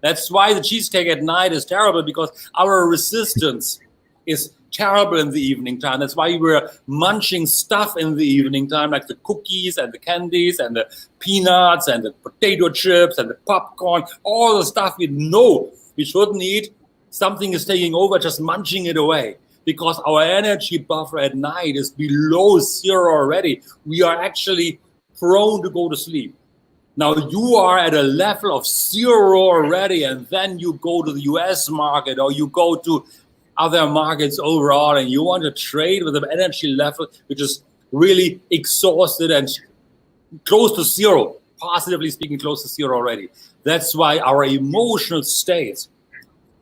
That's why the cheesecake at night is terrible, because our resistance is terrible in the evening time. That's why we're munching stuff in the evening time, like the cookies and the candies and the peanuts and the potato chips and the popcorn, all the stuff we know we shouldn't eat. Something is taking over, just munching it away, because our energy buffer at night is below zero already. We are actually prone to go to sleep. Now you are at a level of zero already, and then you go to the US market or you go to other markets overall, and you want to trade with an energy level which is really exhausted and close to zero, positively speaking, close to zero already. That's why our emotional states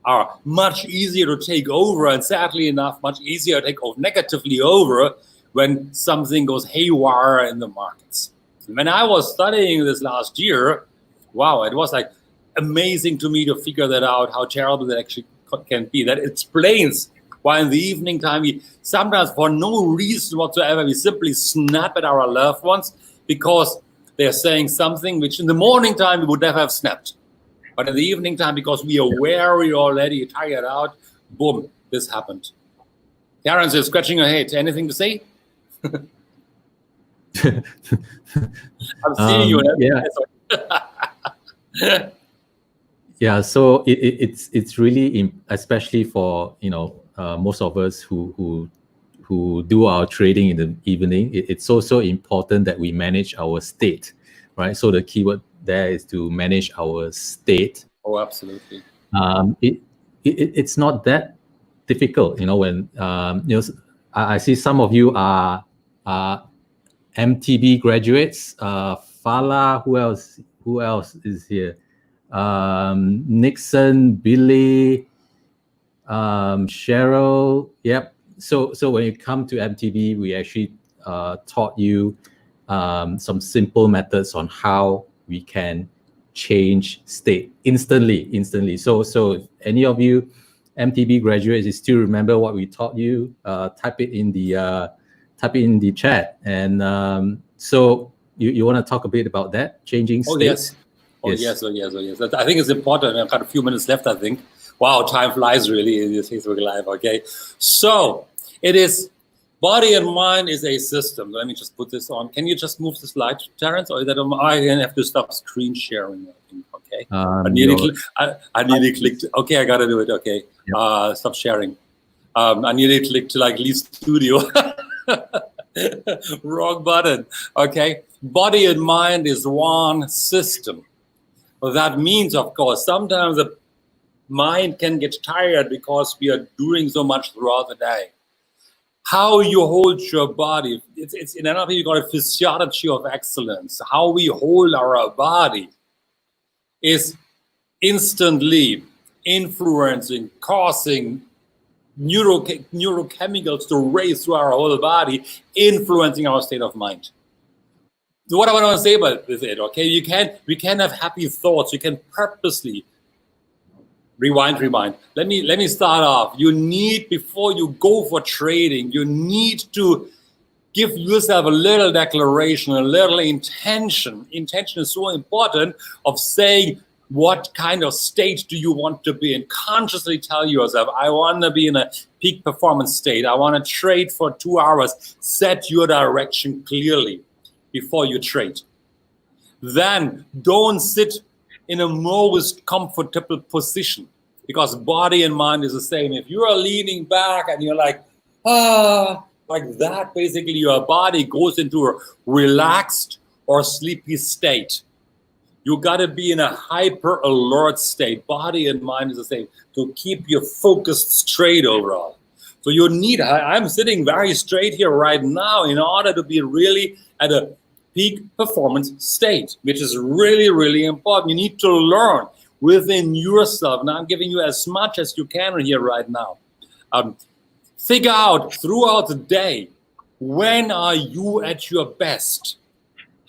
are much easier to take over, and sadly enough, much easier to take negatively over when something goes haywire in the markets. When I was studying this last year, wow, it was like amazing to me to figure that out, how terrible that actually can be. That explains why in the evening time we sometimes, for no reason whatsoever, we simply snap at our loved ones because they're saying something which in the morning time we would never have snapped. But in the evening time, because we are weary already, tired out, boom, this happened. Terence is scratching her head. Anything to say? I'm seeing you. Yeah. Yeah. So it's really, especially for most of us who do our trading in the evening. It's also important that we manage our state, right? So the keyword there is to manage our state. Oh, absolutely. It's not that difficult, when I see some of you are MTB graduates. Fala, who else is here? Nixon, Billy, Cheryl. Yep. So when you come to MTB, we actually taught you some simple methods on how we can change state instantly. So any of you MTB graduates, you still remember what we taught you? Type it in the chat. And so you want to talk a bit about that, changing states? Yes. I think it's important. I've got a few minutes left, I think. Wow, time flies really in this Facebook Live. Okay, so it is. Body and mind is a system. Let me just put this on. Can you just move the slide, Terence, or is that I have to stop screen sharing? I think. Okay. I nearly clicked. Okay, I gotta do it. Okay. Yep. Stop sharing. I nearly clicked to leave studio. Wrong button. Okay. Body and mind is one system. Well, that means, of course, sometimes the mind can get tired because we are doing so much throughout the day. How you hold your body, it's in NLP you call it physiology of excellence. How we hold our body is instantly influencing, causing neurochemicals to race through our whole body, influencing our state of mind. So what I want to say about with it, okay? We can have happy thoughts. You can purposely rewind. Let me start off. You need, before you go for trading, you need to give yourself a little declaration, a little intention. Intention is so important, of saying, what kind of state do you want to be in? Consciously tell yourself, I want to be in a peak performance state. I want to trade for 2 hours. Set your direction clearly before you trade. Then don't sit in a most comfortable position, because body and mind is the same. If you are leaning back and you're like that, basically your body goes into a relaxed or sleepy state. You got to be in a hyper alert state. Body and mind is the same, to keep your focus straight overall. So you need, I'm sitting very straight here right now in order to be really at a peak performance state, which is really, really important. You need to learn within yourself. And I'm giving you as much as you can here right now. Figure out throughout the day, when are you at your best?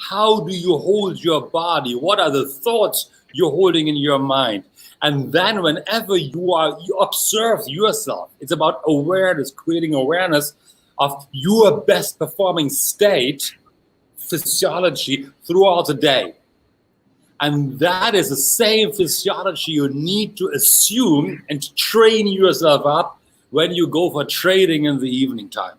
How do you hold your body? What are the thoughts you're holding in your mind? And then whenever you observe yourself, it's about awareness, creating awareness of your best performing state, physiology throughout the day. And that is the same physiology you need to assume and train yourself up when you go for trading in the evening time.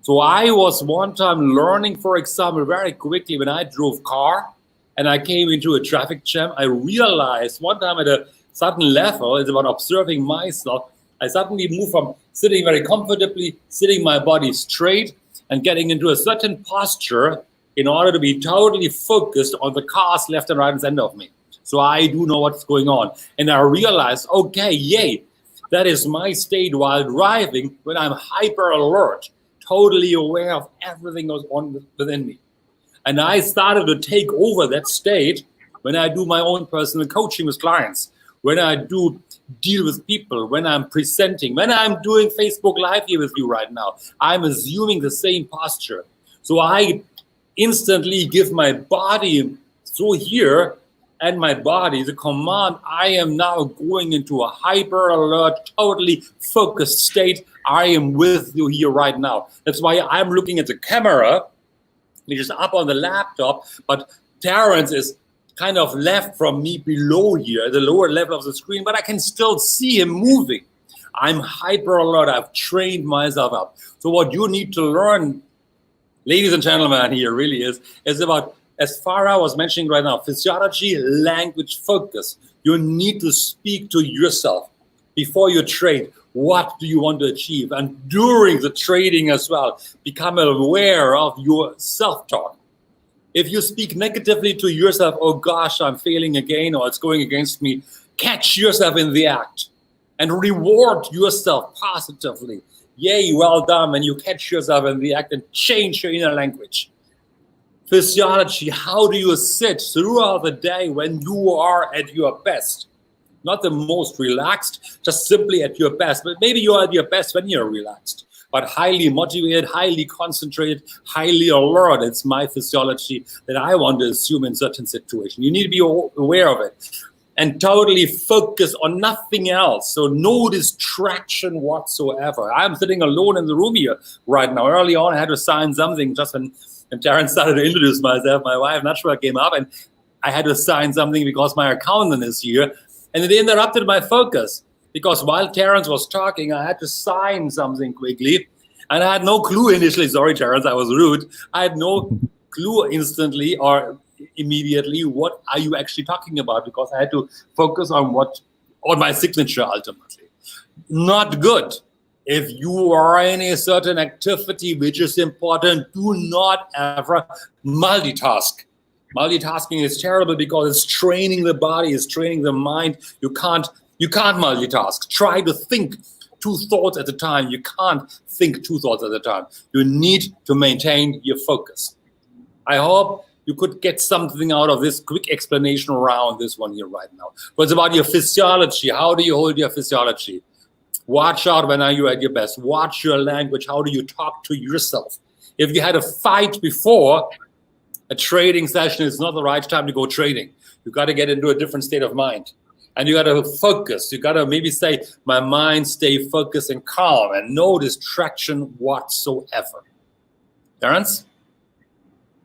So I was one time learning, for example, very quickly when I drove car and I came into a traffic jam, I realized one time at a certain level, it's about observing myself, I suddenly moved from sitting very comfortably, sitting my body straight and getting into a certain posture in order to be totally focused on the cars left and right and center of me. So I do know what's going on. And I realized, okay, yay, that is my state while driving when I'm hyper alert, totally aware of everything goes on within me. And I started to take over that state when I do my own personal coaching with clients, when I do deal with people, when I'm presenting, when I'm doing Facebook Live here with you right now. I'm assuming the same posture. So I instantly give my body through here and my body the command, I am now going into a hyper alert, totally focused state. I am with you here right now. That's why I'm looking at the camera, which is up on the laptop, but Terrence is kind of left from me below here, at the lower level of the screen, but I can still see him moving. I'm hyper alert. I've trained myself up. So what you need to learn, ladies and gentlemen, here really is about, as Farah was mentioning right now, physiology, language, focus. You need to speak to yourself before you trade. What do you want to achieve? And during the trading as well, become aware of your self-talk. If you speak negatively to yourself, oh gosh, I'm failing again, or it's going against me, catch yourself in the act and reward yourself positively. Yay, well done when you catch yourself in the act and change your inner language. Physiology, how do you sit throughout the day when you are at your best? Not the most relaxed, just simply at your best. But maybe you're at your best when you're relaxed, but highly motivated, highly concentrated, highly alert. It's my physiology that I want to assume in certain situations. You need to be aware of it and totally focus on nothing else. So no distraction whatsoever. I'm sitting alone in the room here right now. Early on, I had to sign something just when Terrence started to introduce myself. My wife, Nashwa, came up and I had to sign something because my accountant is here. And it interrupted my focus because while Terrence was talking, I had to sign something quickly. And I had no clue initially. Sorry, Terrence, I was rude. I had no clue instantly or immediately what are you actually talking about, because I had to focus on my signature ultimately. Not good. If you are in a certain activity which is important, do not ever multitask. Multitasking is terrible because it's training the body, it's training the mind. You can't multitask. Try to think 2 thoughts at a time. You can't think 2 thoughts at a time. You need to maintain your focus. I hope you could get something out of this quick explanation around this one here right now. But it's about your physiology. How do you hold your physiology? Watch out when are you at your best. Watch your language. How do you talk to yourself? If you had a fight before, a trading session is not the right time to go trading. You got to get into a different state of mind. And you got to focus. You got to maybe say, my mind stay focused and calm and no distraction whatsoever. Terrence?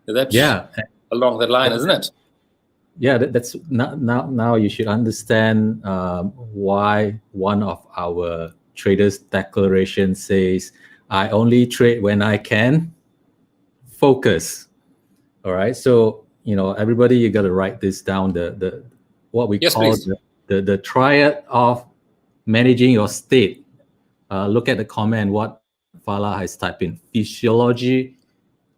That's along that line, isn't it? Yeah, that's now you should understand why one of our traders' declaration says, "I only trade when I can focus." All right, so everybody, you got to write this down. The what we Yes, call please. the triad of managing your state. Look at the comment what Fala has typed in: physiology,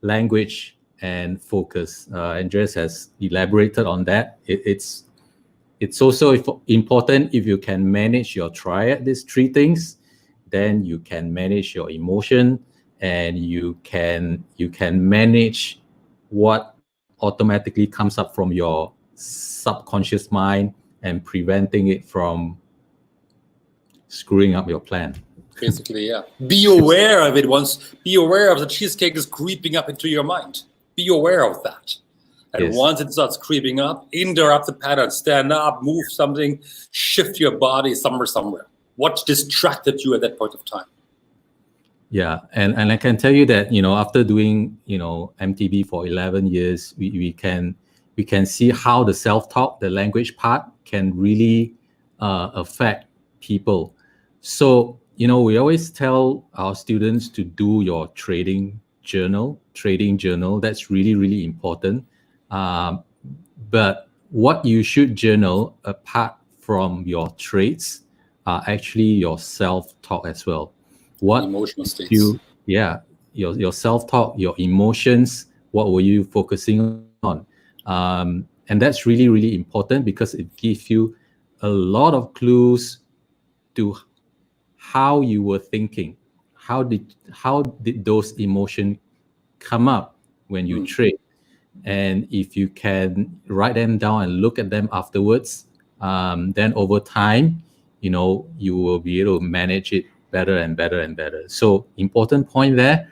language, and focus. Andreas has elaborated on that. It's also important if you can manage your triad, these three things, then you can manage your emotion, and you can manage what automatically comes up from your subconscious mind and preventing it from screwing up your plan. Basically, yeah. Be aware of it once. Be aware of the cheesecake is creeping up into your mind. Be aware of that. And Yes. once it starts creeping up, interrupt the pattern. Stand up, move something, shift your body somewhere. What distracted you at that point of time? Yeah, and I can tell you that after doing MTB for 11 years, we can see how the self-talk, the language part, can really affect people. So we always tell our students to do your trading journal. That's really important. But what you should journal apart from your trades are actually your self-talk as well. What emotional states. Your self-talk, your emotions, what were you focusing on? And that's really important because it gives you a lot of clues to how you were thinking. How did those emotions come up when you trade? And if you can write them down and look at them afterwards, then over time, you will be able to manage it better and better. So important point there,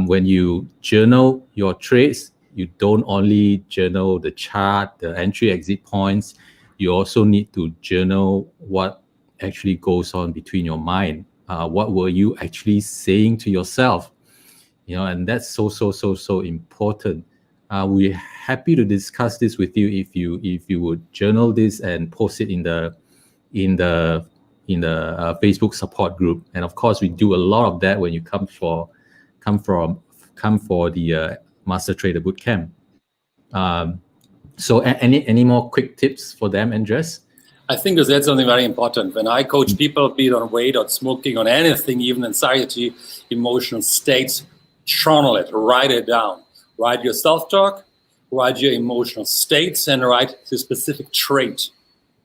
when you journal your trades, you don't only journal the chart, the entry exit points, you also need to journal what actually goes on between your mind. What were you actually saying to yourself? And that's so important. We're happy to discuss this with you if you would journal this and post it in the Facebook support group. And of course, we do a lot of that when you come for the Master Trader Bootcamp. So any more quick tips for them, Andreas? I think you said something very important. When I coach people, be it on weight, on smoking, on anything, even anxiety, emotional states, journal it, write it down. Write your self-talk, write your emotional states, and write the specific trait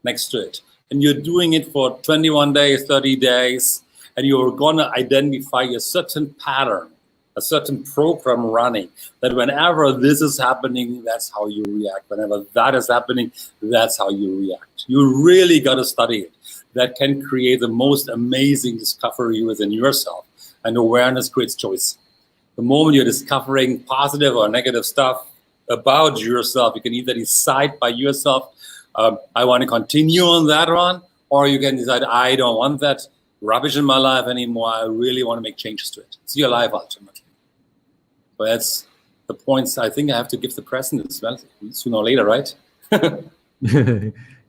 next to it. And you're doing it for 21 days, 30 days, and you're going to identify a certain pattern, a certain program running, that whenever this is happening, that's how you react. Whenever that is happening, that's how you react. You really got to study it. That can create the most amazing discovery within yourself. And awareness creates choice. The moment you're discovering positive or negative stuff about yourself, you can either decide by yourself, I want to continue on that run, or you can decide, I don't want that rubbish in my life anymore. I really want to make changes to it. It's your life, ultimately. But that's the points I think I have to give the present as well, sooner or later, right?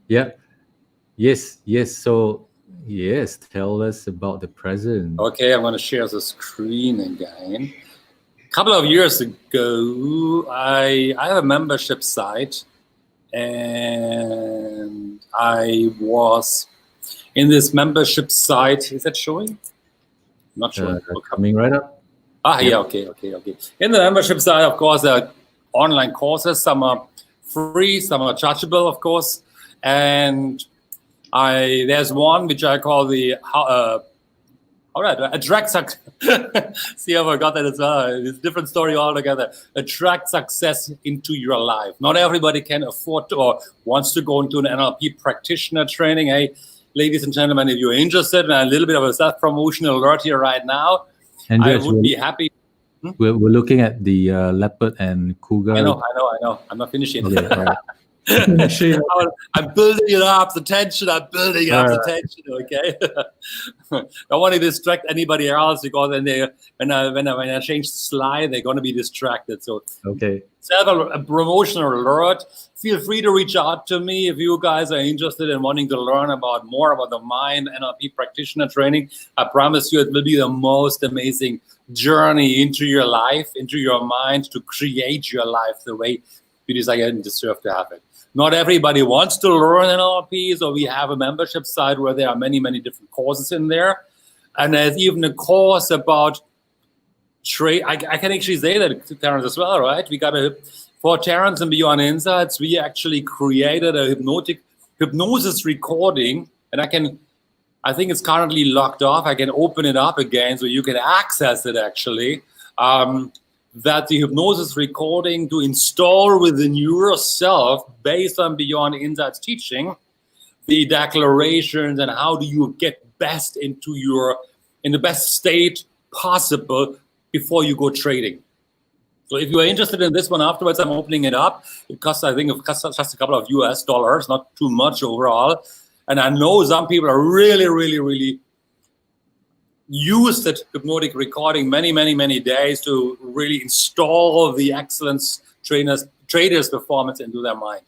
Yeah. Yes. So, yes, tell us about the present. Okay, I'm going to share the screen again. A couple of years ago, I have a membership site, and I was in this membership site. Is that showing? I'm not sure. Coming right up. Yeah, okay. In the membership side, of course, there are online courses. Some are free, some are chargeable, of course. And there's one which I call the attract success. See, I forgot that as well. It's a different story altogether. Attract success into your life. Not everybody can afford to or wants to go into an NLP practitioner training. Hey, ladies and gentlemen, if you're interested in a little bit of a self-promotion alert here right now, Andreas, I would be happy. We're looking at the leopard and cougar. I know. I'm not finished yet. Okay, right. I'm building it up, the tension. I'm building up the tension. Okay. Don't want to distract anybody else, because then when I change the slide, they're going to be distracted. So okay. Set a promotional alert. Feel free to reach out to me if you guys are interested in wanting to learn more about the Mind NLP practitioner training. I promise you, it will be the most amazing journey into your life, into your mind, to create your life the way you desire and deserve to have it. Not everybody wants to learn NLP, so we have a membership site where there are many, many different courses in there. And there's even a course about trade. I can actually say that to Terrence as well, right? For Terrence and Beyond Insights, we actually created a hypnosis recording, and I think it's currently locked off. I can open it up again so you can access it actually. That the hypnosis recording to install within yourself, based on Beyond Insights teaching, the declarations and how do you get best in the best state possible before you go trading. So if you are interested in this one afterwards, I'm opening it up. It costs just a couple of US dollars, not too much overall. And I know some people are really, really, really use that hypnotic recording many days to really install the excellence traders performance into their mind.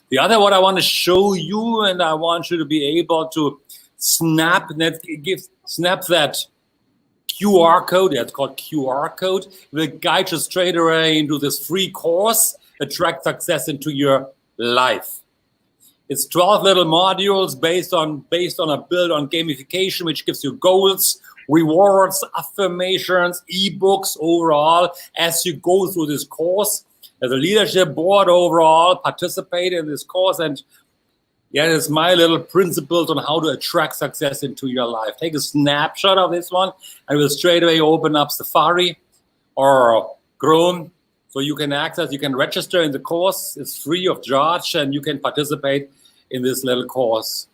The other what I want to show you, and I want you to be able to snap that QR code. It's called QR code. Will guide you straight away into this free course, Attract Success into Your Life. It's 12 little modules based on a build on gamification, which gives you goals, rewards, affirmations, ebooks overall as you go through this course. As a leadership board overall, participate in this course, and it's my little principles on how to attract success into your life. Take a snapshot of this one, and we'll straight away open up Safari or Chrome, so you can register in the course. It's free of charge, and you can participate in this little course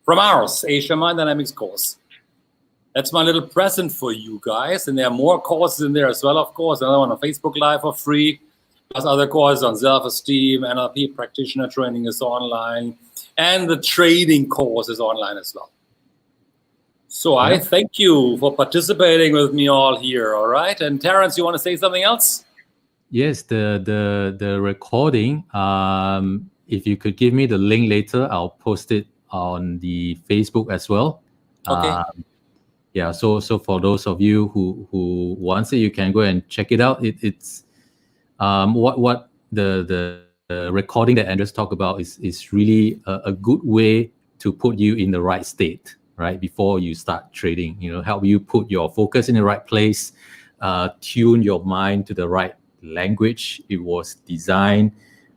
from ours, AsiaMindDynamics course. That's my little present for you guys, and there are more courses in there as well, of course. Another one on Facebook Live for free, plus other courses on self-esteem, NLP practitioner training is online, and the trading course is online as well. So I thank you for participating with me all here, all right? And Terrence, you want to say something else? Yes, the recording, if you could give me the link later, I'll post it on the Facebook as well. Okay. So for those of you who wants it, you can go and check it out. It's what the recording that Andreas talked about is really a good way to put you in the right state, right, before you start trading. Help you put your focus in the right place, tune your mind to the right language. It was designed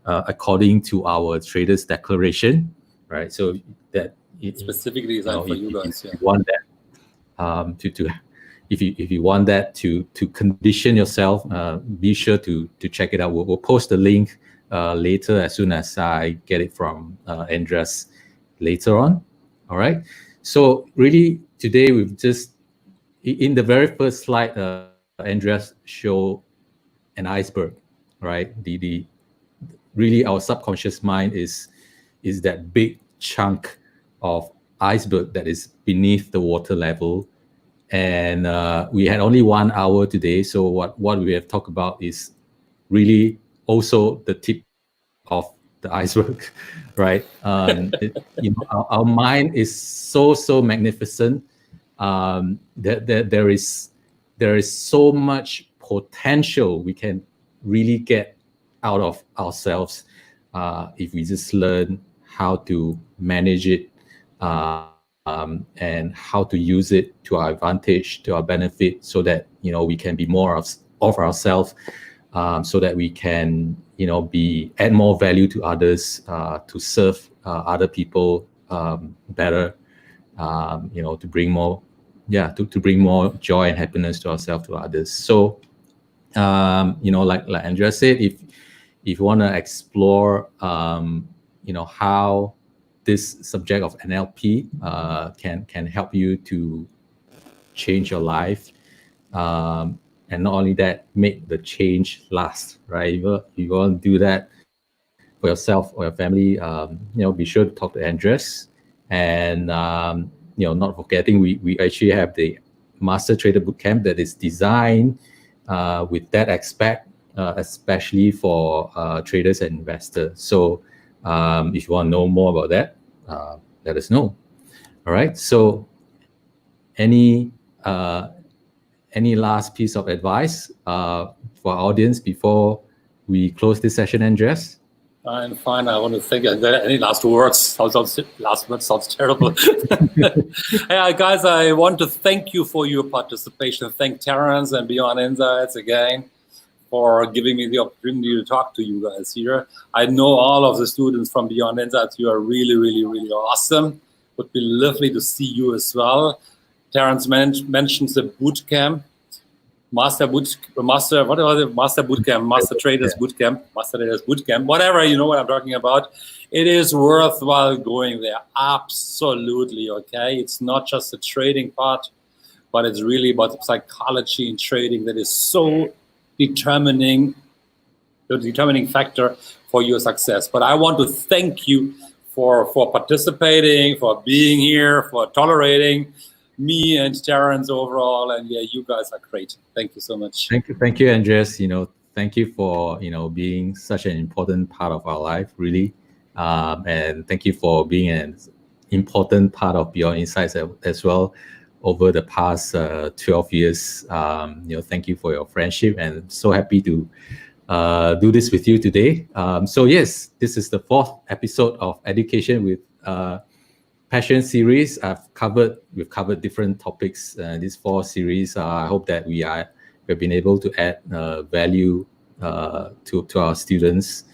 according to our traders declaration, right? So that specifically designed for you guys. If you want that, if you want that to condition yourself, be sure to check it out. We'll post the link later as soon as I get it from Andreas later on. All right. So really today we've just, in the very first slide, Andreas showed an iceberg, right? The really our subconscious mind is that big chunk of iceberg that is beneath the water level. And we had only 1 hour today, so what we have talked about is really also the tip of the iceberg, right? Our mind is so magnificent. That there is so much potential we can really get out of ourselves if we just learn how to manage it. And how to use it to our advantage, to our benefit, so that we can be more of ourselves, so that we can add more value to others, to serve other people better, to bring more to bring more joy and happiness to ourselves, to others. So like Andreas said, if you want to explore how this subject of NLP can help you to change your life, and not only that, make the change last, right? If you want to do that, for yourself or your family, be sure to talk to Andreas. And not forgetting, we actually have the Master Trader Bootcamp that is designed with that aspect, especially for traders and investors. So if you want to know more about that, let us know. All right. So any last piece of advice for our audience before we close this session, Andreas? I'm fine. I want to thank you. Any last words? Last word sounds terrible. Hey, guys, I want to thank you for your participation. Thank Terrence and Beyond Insights again for giving me the opportunity to talk to you guys here. I know all of the students from Beyond Insights. You are really, really, really awesome. Would be lovely to see you as well. Terrence mentions the bootcamp. Master Traders Bootcamp, whatever, you know what I'm talking about. It is worthwhile going there, absolutely, okay? It's not just the trading part, but it's really about the psychology in trading that is so determining, the determining factor for your success. But I want to thank you for participating, for being here, for tolerating me and Terrence overall, and yeah, you guys are great. Thank you so much. Thank you, Andreas. Thank you for being such an important part of our life, really, and thank you for being an important part of Beyond Insights as well over the past 12 years. Thank you for your friendship, and so happy to do this with you today. So yes, this is the 4th episode of Education with Passion series. We've covered different topics in this 4 series. I hope that we've been able to add value to our students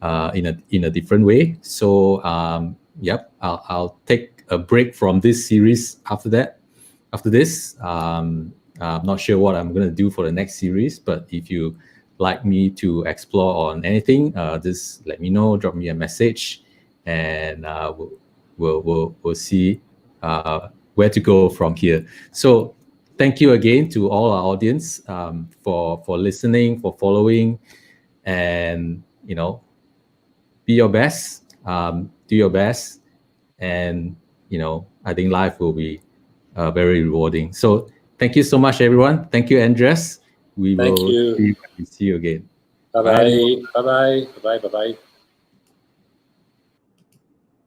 in a different way. So I'll take a break from this series after this. I'm not sure what I'm going to do for the next series, but if you like me to explore on anything, just let me know, drop me a message, and we'll see where to go from here. So thank you again to all our audience for listening, for following, and be your best, do your best, and I think life will be very rewarding. So thank you so much, everyone. Thank you, Andreas. We will see you again. Bye bye. Bye bye. Bye bye. Bye bye.